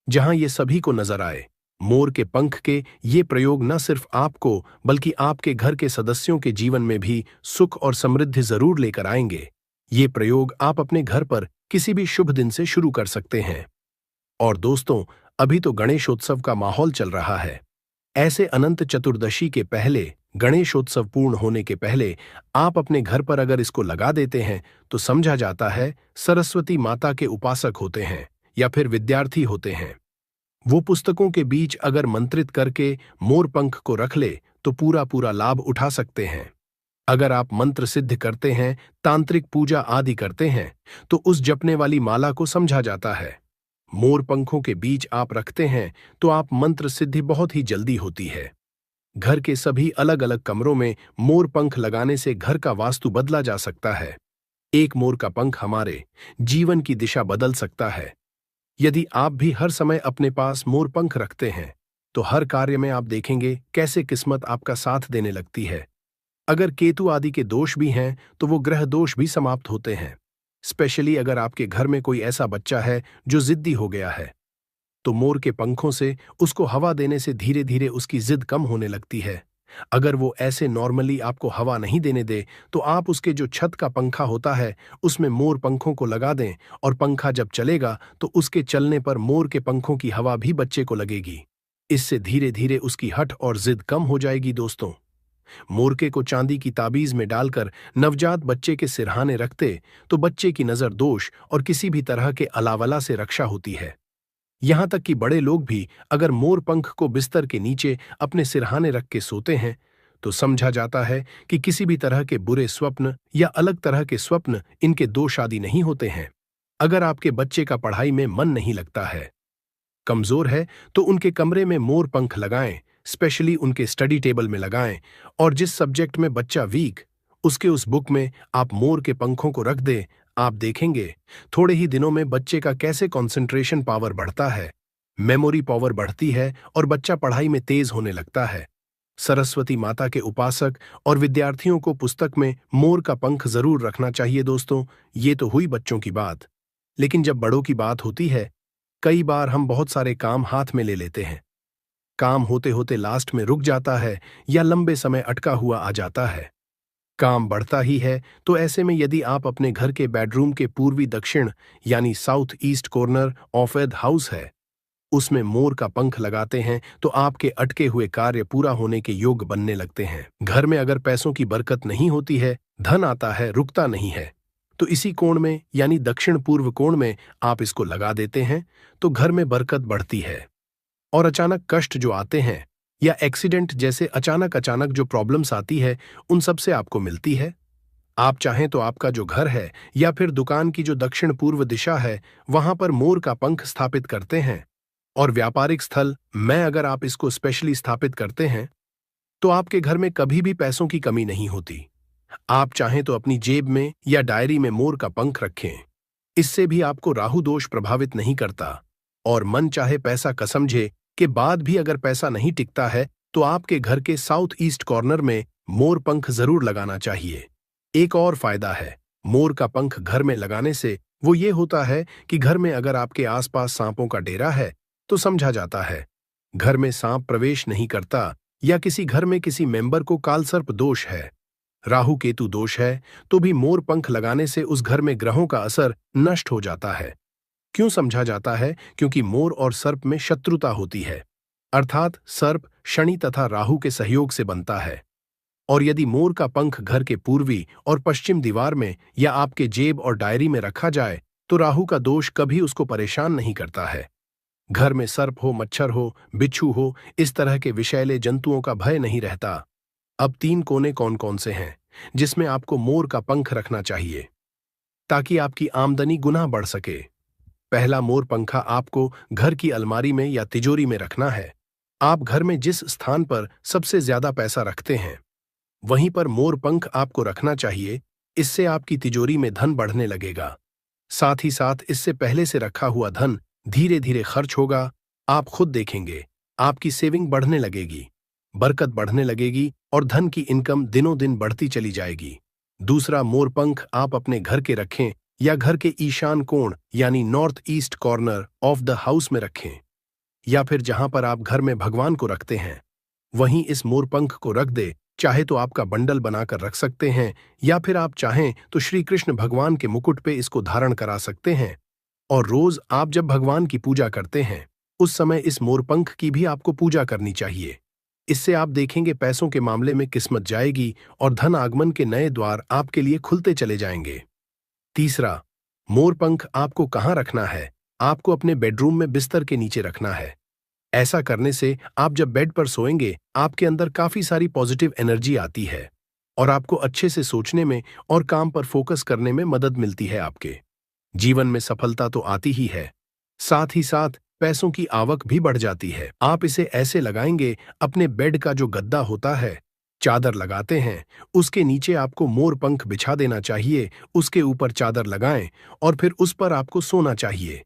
जहां ये सभी को नजर आए। मोर के पंख के ये प्रयोग न सिर्फ आपको बल्कि आपके घर के सदस्यों के जीवन में भी सुख और समृद्धि जरूर लेकर आएंगे। ये प्रयोग आप अपने घर पर किसी भी शुभ दिन से शुरू कर सकते हैं। और दोस्तों, अभी तो गणेशोत्सव का माहौल चल रहा है। ऐसे अनंत चतुर्दशी के पहले, गणेशोत्सव पूर्ण होने के पहले आप अपने घर पर अगर इसको लगा देते हैं तो समझा जाता है सरस्वती माता के उपासक होते हैं या फिर विद्यार्थी होते हैं। वो पुस्तकों के बीच अगर मंत्रित करके मोर पंख को रख ले तो पूरा लाभ उठा सकते हैं। अगर आप मंत्र सिद्ध करते हैं, तांत्रिक पूजा आदि करते हैं तो उस जपने वाली माला को समझा जाता है। मोर पंखों के बीच आप रखते हैं तो आप मंत्र सिद्धि बहुत ही जल्दी होती है। घर के सभी अलग अलग कमरों में मोर पंख लगाने से घर का वास्तु बदला जा सकता है। एक मोर का पंख हमारे जीवन की दिशा बदल सकता है। यदि आप भी हर समय अपने पास मोर पंख रखते हैं तो हर कार्य में आप देखेंगे कैसे किस्मत आपका साथ देने लगती है। अगर केतु आदि के दोष भी हैं तो वो ग्रह दोष भी समाप्त होते हैं। स्पेशली अगर आपके घर में कोई ऐसा बच्चा है जो जिद्दी हो गया है तो मोर के पंखों से उसको हवा देने से धीरे धीरे उसकी जिद कम होने लगती है। अगर वो ऐसे नॉर्मली आपको हवा नहीं देने दे तो आप उसके जो छत का पंखा होता है उसमें मोर पंखों को लगा दें और पंखा जब चलेगा तो उसके चलने पर मोर के पंखों की हवा भी बच्चे को लगेगी। इससे धीरे धीरे उसकी हठ और जिद कम हो जाएगी। दोस्तों, मोरके को चांदी की ताबीज में डालकर नवजात बच्चे के सिरहाने रखते तो बच्चे की नजर दोष और किसी भी तरह के अलावला से रक्षा होती है। यहां तक कि बड़े लोग भी अगर मोर पंख को बिस्तर के नीचे अपने सिरहाने रख के सोते हैं तो समझा जाता है कि किसी भी तरह के बुरे स्वप्न या अलग तरह के स्वप्न इनके दोष आदि नहीं होते हैं। अगर आपके बच्चे का पढ़ाई में मन नहीं लगता है, कमजोर है, तो उनके कमरे में मोर पंख लगाएं, स्पेशली उनके स्टडी टेबल में लगाएं, और जिस सब्जेक्ट में बच्चा वीक उसके उस बुक में आप मोर के पंखों को रख दें। आप देखेंगे थोड़े ही दिनों में बच्चे का कैसे कंसंट्रेशन पावर बढ़ता है, मेमोरी पावर बढ़ती है और बच्चा पढ़ाई में तेज होने लगता है। सरस्वती माता के उपासक और विद्यार्थियों को पुस्तक में मोर का पंख जरूर रखना चाहिए दोस्तों। ये तो हुई बच्चों की बात, लेकिन जब बड़ों की बात होती है, कई बार हम बहुत सारे काम हाथ में ले लेते हैं। काम होते होते लास्ट में रुक जाता है या लंबे समय अटका हुआ आ जाता है। काम बढ़ता ही है, तो ऐसे में यदि आप अपने घर के बेडरूम के पूर्वी दक्षिण यानी south east corner of the house है, उसमें मोर का पंख लगाते हैं तो आपके अटके हुए कार्य पूरा होने के योग बनने लगते हैं। घर में अगर पैसों की बरकत नहीं होती है, धन आता है रुकता नहीं है, तो इसी कोण में यानी दक्षिण पूर्व कोण में आप इसको लगा देते हैं तो घर में बरकत बढ़ती है। और अचानक कष्ट जो आते हैं या एक्सीडेंट जैसे अचानक अचानक जो प्रॉब्लम्स आती है, उन सब से आपको मिलती है। आप चाहें तो आपका जो घर है या फिर दुकान की जो दक्षिण पूर्व दिशा है, वहां पर मोर का पंख स्थापित करते हैं। और व्यापारिक स्थल में अगर आप इसको स्पेशली स्थापित करते हैं तो आपके घर में कभी भी पैसों की कमी नहीं होती। आप चाहें तो अपनी जेब में या डायरी में मोर का पंख रखें, इससे भी आपको राहु दोष प्रभावित नहीं करता। और मन चाहे पैसा कसमझे के बाद भी अगर पैसा नहीं टिकता है तो आपके घर के साउथ ईस्ट कॉर्नर में मोर पंख जरूर लगाना चाहिए। एक और फायदा है मोर का पंख घर में लगाने से, वो ये होता है कि घर में अगर आपके आसपास सांपों का डेरा है तो समझा जाता है घर में सांप प्रवेश नहीं करता, या किसी घर में किसी मेंबर को कालसर्प दोष है, राहु केतु दोष है, तो भी मोर पंख लगाने से उस घर में ग्रहों का असर नष्ट हो जाता है। क्यों समझा जाता है? क्योंकि मोर और सर्प में शत्रुता होती है, अर्थात सर्प शनि तथा राहु के सहयोग से बनता है। और यदि मोर का पंख घर के पूर्वी और पश्चिम दीवार में या आपके जेब और डायरी में रखा जाए तो राहु का दोष कभी उसको परेशान नहीं करता है। घर में सर्प हो, मच्छर हो, बिच्छू हो, इस तरह के विषैले जंतुओं का भय नहीं रहता। अब 3 कोने कौन कौन से हैं जिसमें आपको मोर का पंख रखना चाहिए ताकि आपकी आमदनी गुना बढ़ सके? पहला मोर पंखा आपको घर की अलमारी में या तिजोरी में रखना है। आप घर में जिस स्थान पर सबसे ज्यादा पैसा रखते हैं वहीं पर मोर पंख आपको रखना चाहिए। इससे आपकी तिजोरी में धन बढ़ने लगेगा। साथ ही साथ इससे पहले से रखा हुआ धन धीरे धीरे खर्च होगा। आप खुद देखेंगे आपकी सेविंग बढ़ने लगेगी, बरकत बढ़ने लगेगी और धन की इनकम दिनों दिन बढ़ती चली जाएगी। दूसरा मोर पंख आप अपने घर के रखें या घर के ईशान कोण यानी north east corner of the house में रखें, या फिर जहां पर आप घर में भगवान को रखते हैं वहीं इस मोर पंख को रख दे। चाहे तो आपका बंडल बनाकर रख सकते हैं, या फिर आप चाहें तो श्री कृष्ण भगवान के मुकुट पे इसको धारण करा सकते हैं। और रोज आप जब भगवान की पूजा करते हैं उस समय इस मोरपंख की भी आपको पूजा करनी चाहिए। इससे आप देखेंगे पैसों के मामले में किस्मत जाएगी और धन आगमन के नए द्वार आपके लिए खुलते चले जाएंगे। तीसरा, मोरपंख आपको कहाँ रखना है? आपको अपने बेडरूम में बिस्तर के नीचे रखना है। ऐसा करने से आप जब बेड पर सोएंगे आपके अंदर काफी सारी पॉजिटिव एनर्जी आती है और आपको अच्छे से सोचने में और काम पर फोकस करने में मदद मिलती है। आपके जीवन में सफलता तो आती ही है, साथ ही साथ पैसों की आवक भी बढ़ जाती है। आप इसे ऐसे लगाएंगे, अपने बेड का जो गद्दा होता है, चादर लगाते हैं, उसके नीचे आपको मोर पंख बिछा देना चाहिए। उसके ऊपर चादर लगाएं और फिर उस पर आपको सोना चाहिए।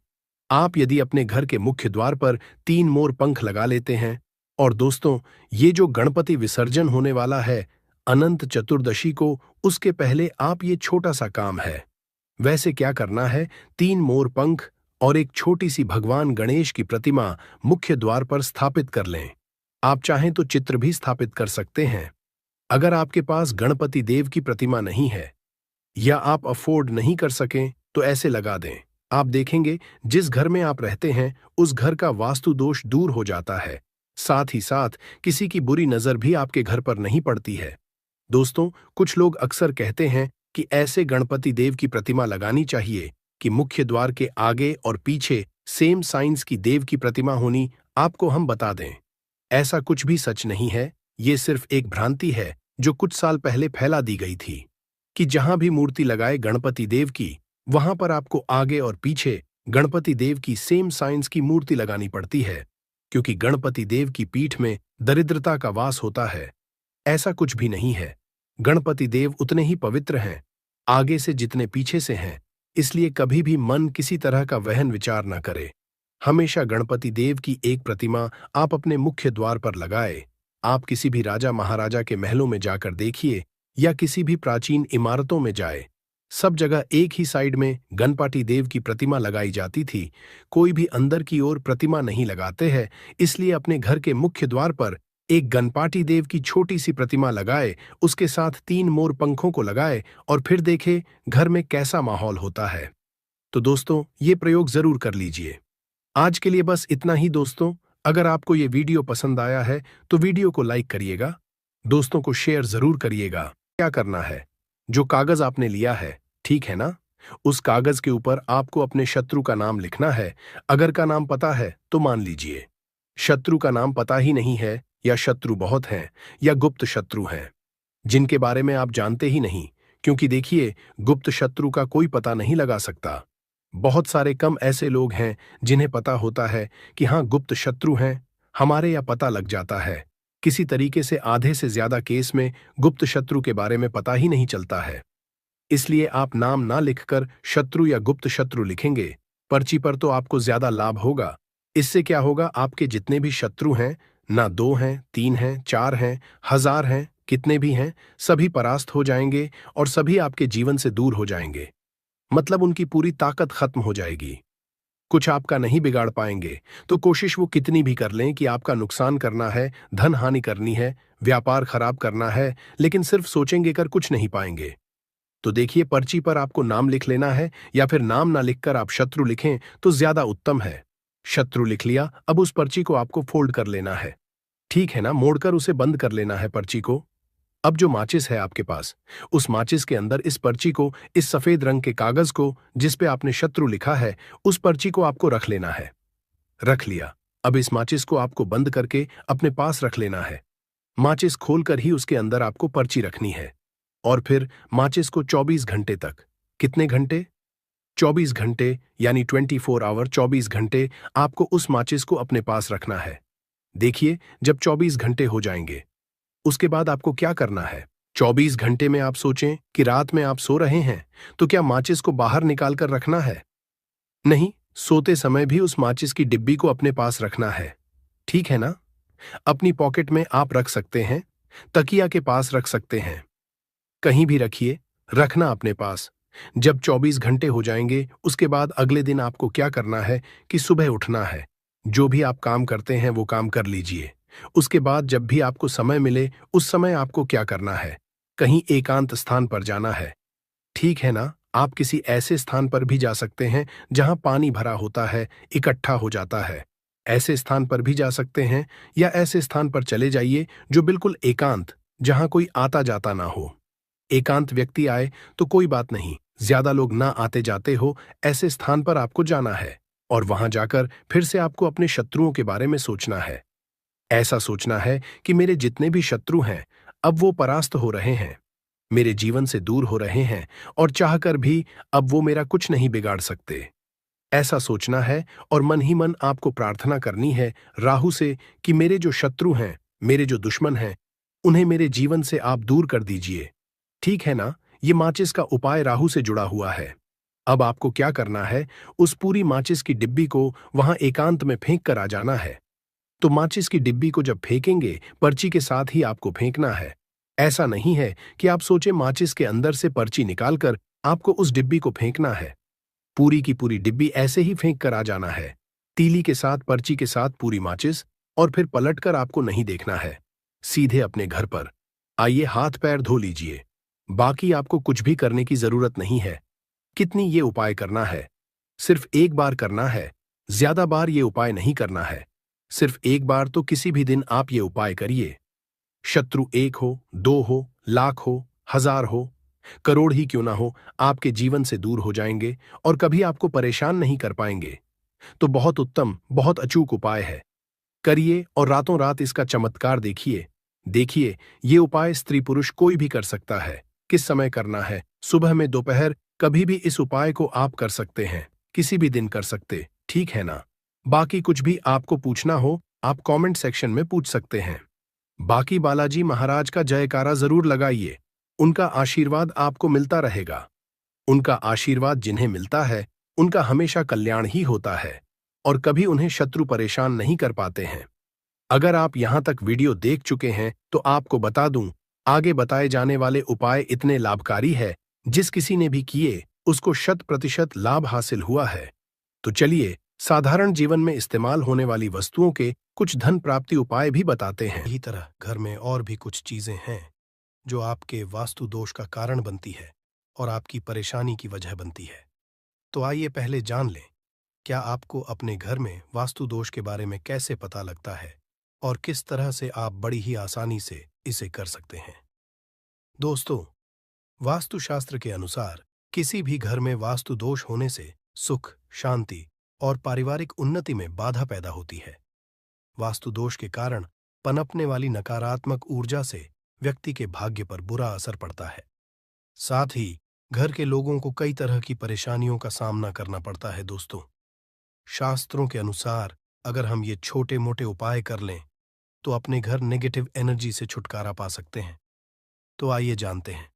आप यदि अपने घर के मुख्य द्वार पर 3 मोर पंख लगा लेते हैं, और दोस्तों ये जो गणपति विसर्जन होने वाला है अनंत चतुर्दशी को, उसके पहले आप ये छोटा सा काम है। वैसे क्या करना है, 3 मोर पंख और एक छोटी सी भगवान गणेश की प्रतिमा मुख्य द्वार पर स्थापित कर लें। आप चाहें तो चित्र भी स्थापित कर सकते हैं। अगर आपके पास गणपति देव की प्रतिमा नहीं है या आप अफोर्ड नहीं कर सकें तो ऐसे लगा दें। आप देखेंगे जिस घर में आप रहते हैं उस घर का वास्तु दोष दूर हो जाता है, साथ ही साथ किसी की बुरी नजर भी आपके घर पर नहीं पड़ती है। दोस्तों, कुछ लोग अक्सर कहते हैं कि ऐसे गणपति देव की प्रतिमा लगानी चाहिए कि मुख्य द्वार के आगे और पीछे सेम साइंस की देव की प्रतिमा होनी। आपको हम बता दें, ऐसा कुछ भी सच नहीं है। ये सिर्फ एक भ्रांति है जो कुछ साल पहले फैला दी गई थी कि जहां भी मूर्ति लगाए गणपति देव की, वहां पर आपको आगे और पीछे गणपति देव की सेम साइंस की मूर्ति लगानी पड़ती है, क्योंकि गणपति देव की पीठ में दरिद्रता का वास होता है। ऐसा कुछ भी नहीं है। गणपति देव उतने ही पवित्र हैं, आगे से जितने पीछे से हैं। इसलिए कभी भी मन किसी तरह का वहन विचार न करे। हमेशा गणपति देव की एक प्रतिमा आप अपने मुख्य द्वार पर लगाए। आप किसी भी राजा महाराजा के महलों में जाकर देखिए या किसी भी प्राचीन इमारतों में जाए, सब जगह एक ही साइड में गणपति देव की प्रतिमा लगाई जाती थी। कोई भी अंदर की ओर प्रतिमा नहीं लगाते हैं। इसलिए अपने घर के मुख्य द्वार पर एक गणपति देव की छोटी सी प्रतिमा लगाए, उसके साथ 3 मोर पंखों को लगाए और फिर देखे घर में कैसा माहौल होता है। तो दोस्तों, ये प्रयोग जरूर कर लीजिए। आज के लिए बस इतना ही दोस्तों। अगर आपको ये वीडियो पसंद आया है तो वीडियो को लाइक करिएगा, दोस्तों को शेयर जरूर करिएगा। क्या करना है, जो कागज आपने लिया है, ठीक है ना, उस कागज के ऊपर आपको अपने शत्रु का नाम लिखना है। अगर का नाम पता है तो मान लीजिए, शत्रु का नाम पता ही नहीं है, या शत्रु बहुत हैं, या गुप्त शत्रु हैं जिनके बारे में आप जानते ही नहीं। क्योंकि देखिए, गुप्त शत्रु का कोई पता नहीं लगा सकता। बहुत सारे कम ऐसे लोग हैं जिन्हें पता होता है कि हाँ, गुप्त शत्रु हैं हमारे, या पता लग जाता है। किसी तरीके से आधे से ज्यादा केस में गुप्त शत्रु के बारे में पता ही नहीं चलता है। इसलिए आप नाम ना लिखकर शत्रु या गुप्त शत्रु लिखेंगे पर्ची पर तो आपको ज्यादा लाभ होगा। इससे क्या होगा, आपके जितने भी शत्रु हैं, ना 2 हैं, 3 हैं, 4 हैं, 1000 हैं, कितने भी हैं, सभी परास्त हो जाएंगे और सभी आपके जीवन से दूर हो जाएंगे। मतलब उनकी पूरी ताकत खत्म हो जाएगी। कुछ आपका नहीं बिगाड़ पाएंगे। तो कोशिश वो कितनी भी कर लें कि आपका नुकसान करना है, धन हानि करनी है, व्यापार खराब करना है, लेकिन सिर्फ सोचेंगे कर कुछ नहीं पाएंगे। तो देखिए, पर्ची पर आपको नाम लिख लेना है, या फिर नाम ना लिखकर आप शत्रु लिखें तो ज्यादा उत्तम है। शत्रु लिख लिया, अब उस पर्ची को आपको फोल्ड कर लेना है, ठीक है ना, मोड़कर उसे बंद कर लेना है पर्ची को। अब जो माचिस है आपके पास, उस माचिस के अंदर इस पर्ची को, इस सफेद रंग के कागज को जिस पे आपने शत्रु लिखा है, उस पर्ची को आपको रख लेना है। रख लिया। अब इस माचिस को आपको बंद करके अपने पास रख लेना है। माचिस खोलकर ही उसके अंदर आपको पर्ची रखनी है। और फिर माचिस को 24 घंटे तक, कितने घंटे, 24 घंटे यानी 24 आवर, 24 घंटे आपको उस माचिस को अपने पास रखना है। देखिए, जब 24 घंटे हो जाएंगे, उसके बाद आपको क्या करना है। 24 घंटे में आप सोचें कि रात में आप सो रहे हैं, तो क्या माचिस को बाहर निकाल कर रखना है? नहीं, सोते समय भी उस माचिस की डिब्बी को अपने पास रखना है, ठीक है ना। अपनी पॉकेट में आप रख सकते हैं, तकिया के पास रख सकते हैं, कहीं भी रखिए, रखना अपने पास। जब 24 घंटे हो जाएंगे, उसके बाद अगले दिन आपको क्या करना है कि सुबह उठना है। जो भी आप काम करते हैं वो काम कर लीजिए। उसके बाद जब भी आपको समय मिले, उस समय आपको क्या करना है, कहीं एकांत स्थान पर जाना है, ठीक है ना। आप किसी ऐसे स्थान पर भी जा सकते हैं जहां पानी भरा होता है, इकट्ठा हो जाता है। ऐसे स्थान पर भी जा सकते हैं, या ऐसे स्थान पर चले जाइए जो बिल्कुल एकांत, जहां कोई आता जाता ना हो। एकांत व्यक्ति आए तो कोई बात नहीं, ज्यादा लोग ना आते जाते हो, ऐसे स्थान पर आपको जाना है। और वहां जाकर फिर से आपको अपने शत्रुओं के बारे में सोचना है। ऐसा सोचना है कि मेरे जितने भी शत्रु हैं, अब वो परास्त हो रहे हैं, मेरे जीवन से दूर हो रहे हैं, और चाहकर भी अब वो मेरा कुछ नहीं बिगाड़ सकते। ऐसा सोचना है और मन ही मन आपको प्रार्थना करनी है राहु से कि मेरे जो शत्रु हैं, मेरे जो दुश्मन हैं, उन्हें मेरे जीवन से आप दूर कर दीजिए, ठीक है ना। ये माचिस का उपाय राहु से जुड़ा हुआ है। अब आपको क्या करना है, उस पूरी माचिस की डिब्बी को वहां एकांत में फेंक कर आ जाना है। तो माचिस की डिब्बी को जब फेंकेंगे, पर्ची के साथ ही आपको फेंकना है। ऐसा नहीं है कि आप सोचे माचिस के अंदर से पर्ची निकालकर आपको उस डिब्बी को फेंकना है। पूरी की पूरी डिब्बी ऐसे ही फेंक कर आ जाना है, तीली के साथ, पर्ची के साथ पूरी माचिस, और फिर पलटकर आपको नहीं देखना है, सीधे अपने घर पर आइए, हाथ पैर धो लीजिए। बाकी आपको कुछ भी करने की जरूरत नहीं है। कितनी ये उपाय करना है, सिर्फ एक बार करना है, ज्यादा बार ये उपाय नहीं करना है। सिर्फ एक बार तो किसी भी दिन आप ये उपाय करिए। शत्रु 1 हो, 2 हो, लाख हो, 1000 हो, करोड़ ही क्यों ना हो, आपके जीवन से दूर हो जाएंगे और कभी आपको परेशान नहीं कर पाएंगे। तो बहुत उत्तम, बहुत अचूक उपाय है। करिए और रातों रात इसका चमत्कार देखिए। देखिए, ये उपाय स्त्री पुरुष कोई भी कर सकता है। किस समय करना है? सुबह में, दोपहर, कभी भी इस उपाय को आप कर सकते हैं। किसी भी दिन कर सकते, ठीक है ना? बाकी कुछ भी आपको पूछना हो, आप कमेंट सेक्शन में पूछ सकते हैं। बाकी बालाजी महाराज का जयकारा जरूर लगाइए। उनका आशीर्वाद आपको मिलता रहेगा। उनका आशीर्वाद जिन्हें मिलता है, उनका हमेशा कल्याण ही होता है और कभी उन्हें शत्रु परेशान नहीं कर पाते हैं। अगर आप यहां तक वीडियो देख चुके हैं तो आपको बता दूं, आगे बताए जाने वाले उपाय इतने लाभकारी है, जिस किसी ने भी किए उसको 100% लाभ हासिल हुआ है। तो चलिए, साधारण जीवन में इस्तेमाल होने वाली वस्तुओं के कुछ धन प्राप्ति उपाय भी बताते हैं। इसी तरह घर में और भी कुछ चीजें हैं जो आपके वास्तु दोष का कारण बनती है और आपकी परेशानी की वजह बनती है। तो आइए पहले जान लें, क्या आपको अपने घर में वास्तु दोष के बारे में कैसे पता लगता है और किस तरह से आप बड़ी ही आसानी से इसे कर सकते हैं। दोस्तों, वास्तुशास्त्र के अनुसार किसी भी घर में वास्तु दोष होने से सुख, शांति और पारिवारिक उन्नति में बाधा पैदा होती है। वास्तु दोष के कारण पनपने वाली नकारात्मक ऊर्जा से व्यक्ति के भाग्य पर बुरा असर पड़ता है। साथ ही घर के लोगों को कई तरह की परेशानियों का सामना करना पड़ता है। दोस्तों, शास्त्रों के अनुसार अगर हम ये छोटे मोटे उपाय कर लें तो अपने घर नेगेटिव एनर्जी से छुटकारा पा सकते हैं। तो आइए जानते हैं,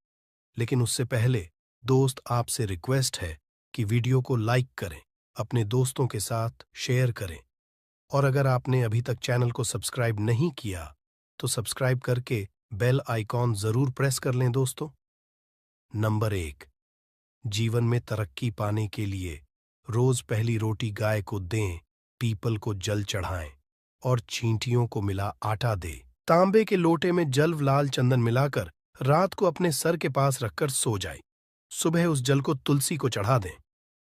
लेकिन उससे पहले दोस्त, आपसे रिक्वेस्ट है कि वीडियो को लाइक करें, अपने दोस्तों के साथ शेयर करें और अगर आपने अभी तक चैनल को सब्सक्राइब नहीं किया तो सब्सक्राइब करके बेल आइकॉन जरूर प्रेस कर लें। दोस्तों, नंबर 1, जीवन में तरक्की पाने के लिए रोज पहली रोटी गाय को दें, पीपल को जल चढ़ाएं और चींटियों को मिला आटा दे। तांबे के लोटे में जल लाल चंदन मिलाकर रात को अपने सर के पास रखकर सो जाए। सुबह उस जल को तुलसी को चढ़ा दें।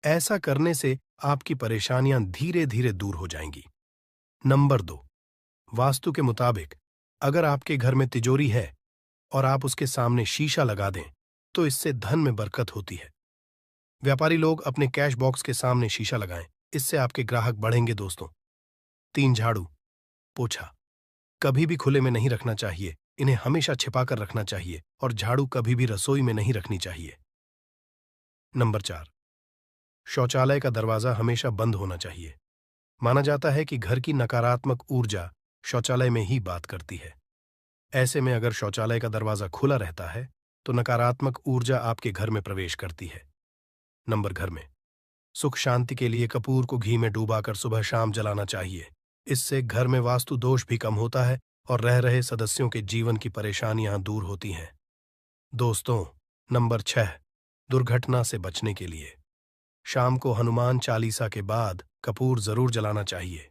ऐसा करने से आपकी परेशानियां धीरे धीरे दूर हो जाएंगी। नंबर 2, वास्तु के मुताबिक अगर आपके घर में तिजोरी है और आप उसके सामने शीशा लगा दें तो इससे धन में बरकत होती है। व्यापारी लोग अपने कैश बॉक्स के सामने शीशा लगाएं, इससे आपके ग्राहक बढ़ेंगे। दोस्तों, 3, झाड़ू पोछा कभी भी खुले में नहीं रखना चाहिए, इन्हें हमेशा छिपाकर रखना चाहिए और झाड़ू कभी भी रसोई में नहीं रखनी चाहिए। नंबर 4, शौचालय का दरवाजा हमेशा बंद होना चाहिए। माना जाता है कि घर की नकारात्मक ऊर्जा शौचालय में ही बात करती है। ऐसे में अगर शौचालय का दरवाजा खुला रहता है तो नकारात्मक ऊर्जा आपके घर में प्रवेश करती है। घर में सुख शांति के लिए कपूर को घी में डूबाकर सुबह शाम जलाना चाहिए। इससे घर में वास्तु दोष भी कम होता है और रह रहे सदस्यों के जीवन की परेशानियां दूर होती हैं। दोस्तों, नंबर 6, दुर्घटना से बचने के लिए शाम को हनुमान चालीसा के बाद कपूर जरूर जलाना चाहिए।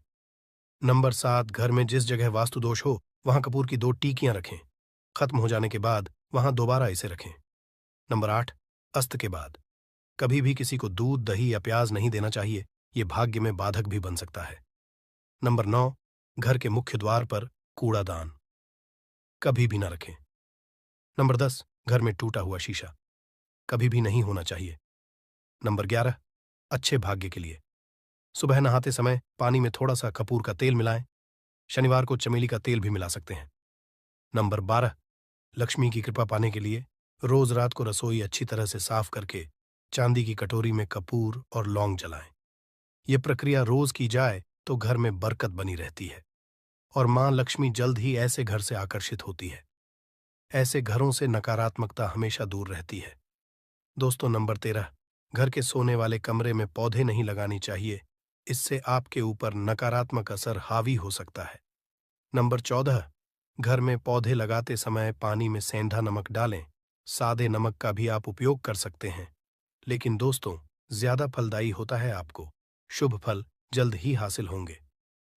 नंबर 7, घर में जिस जगह वास्तु दोष हो वहां कपूर की 2 टीकियां रखें। खत्म हो जाने के बाद वहां दोबारा इसे रखें। नंबर 8, अस्त के बाद कभी भी किसी को दूध, दही या प्याज नहीं देना चाहिए, ये भाग्य में बाधक भी बन सकता है। नंबर 9, घर के मुख्य द्वार पर कूड़ादान कभी भी न रखें। नंबर 10, घर में टूटा हुआ शीशा कभी भी नहीं होना चाहिए। नंबर 11, अच्छे भाग्य के लिए सुबह नहाते समय पानी में थोड़ा सा कपूर का तेल मिलाएं। शनिवार को चमेली का तेल भी मिला सकते हैं। नंबर 12, लक्ष्मी की कृपा पाने के लिए रोज रात को रसोई अच्छी तरह से साफ करके चांदी की कटोरी में कपूर और लौंग जलाएं। यह प्रक्रिया रोज की जाए तो घर में बरकत बनी रहती है और मां लक्ष्मी जल्द ही ऐसे घर से आकर्षित होती है। ऐसे घरों से नकारात्मकता हमेशा दूर रहती है। दोस्तों, नंबर 13, घर के सोने वाले कमरे में पौधे नहीं लगानी चाहिए, इससे आपके ऊपर नकारात्मक असर हावी हो सकता है। नंबर 14, घर में पौधे लगाते समय पानी में सेंधा नमक डालें। सादे नमक का भी आप उपयोग कर सकते हैं, लेकिन दोस्तों ज्यादा फलदायी होता है। आपको शुभ फल जल्द ही हासिल होंगे।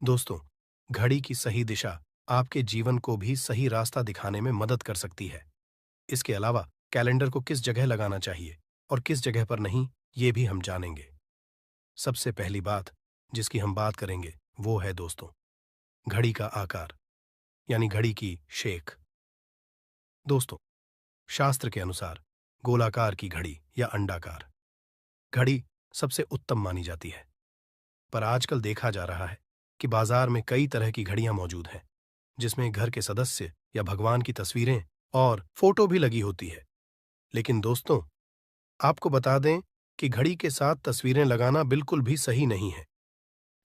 दोस्तों, घड़ी की सही दिशा आपके जीवन को भी सही रास्ता दिखाने में मदद कर सकती है। इसके अलावा कैलेंडर को किस जगह लगाना चाहिए और किस जगह पर नहीं, ये भी हम जानेंगे। सबसे पहली बात जिसकी हम बात करेंगे वो है दोस्तों घड़ी का आकार यानी घड़ी की शेख। दोस्तों, शास्त्र के अनुसार गोलाकार की घड़ी या अंडाकार घड़ी सबसे उत्तम मानी जाती है। पर आजकल देखा जा रहा है कि बाजार में कई तरह की घड़ियां मौजूद हैं, जिसमें घर के सदस्य या भगवान की तस्वीरें और फोटो भी लगी होती है। लेकिन दोस्तों, आपको बता दें कि घड़ी के साथ तस्वीरें लगाना बिल्कुल भी सही नहीं है।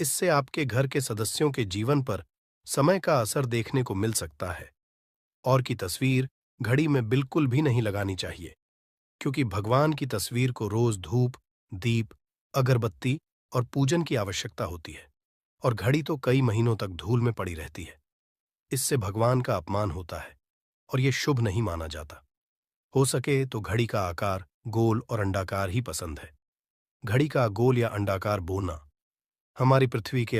इससे आपके घर के सदस्यों के जीवन पर समय का असर देखने को मिल सकता है। और की तस्वीर घड़ी में बिल्कुल भी नहीं लगानी चाहिए, क्योंकि भगवान की तस्वीर को रोज धूप, दीप, अगरबत्ती और पूजन की आवश्यकता होती है, और घड़ी तो कई महीनों तक धूल में पड़ी रहती है। इससे भगवान का अपमान होता है और यह शुभ नहीं माना जाता। हो सके तो घड़ी का आकार गोल और अंडाकार ही पसंद है। घड़ी का गोल या अंडाकार बोना हमारी पृथ्वी के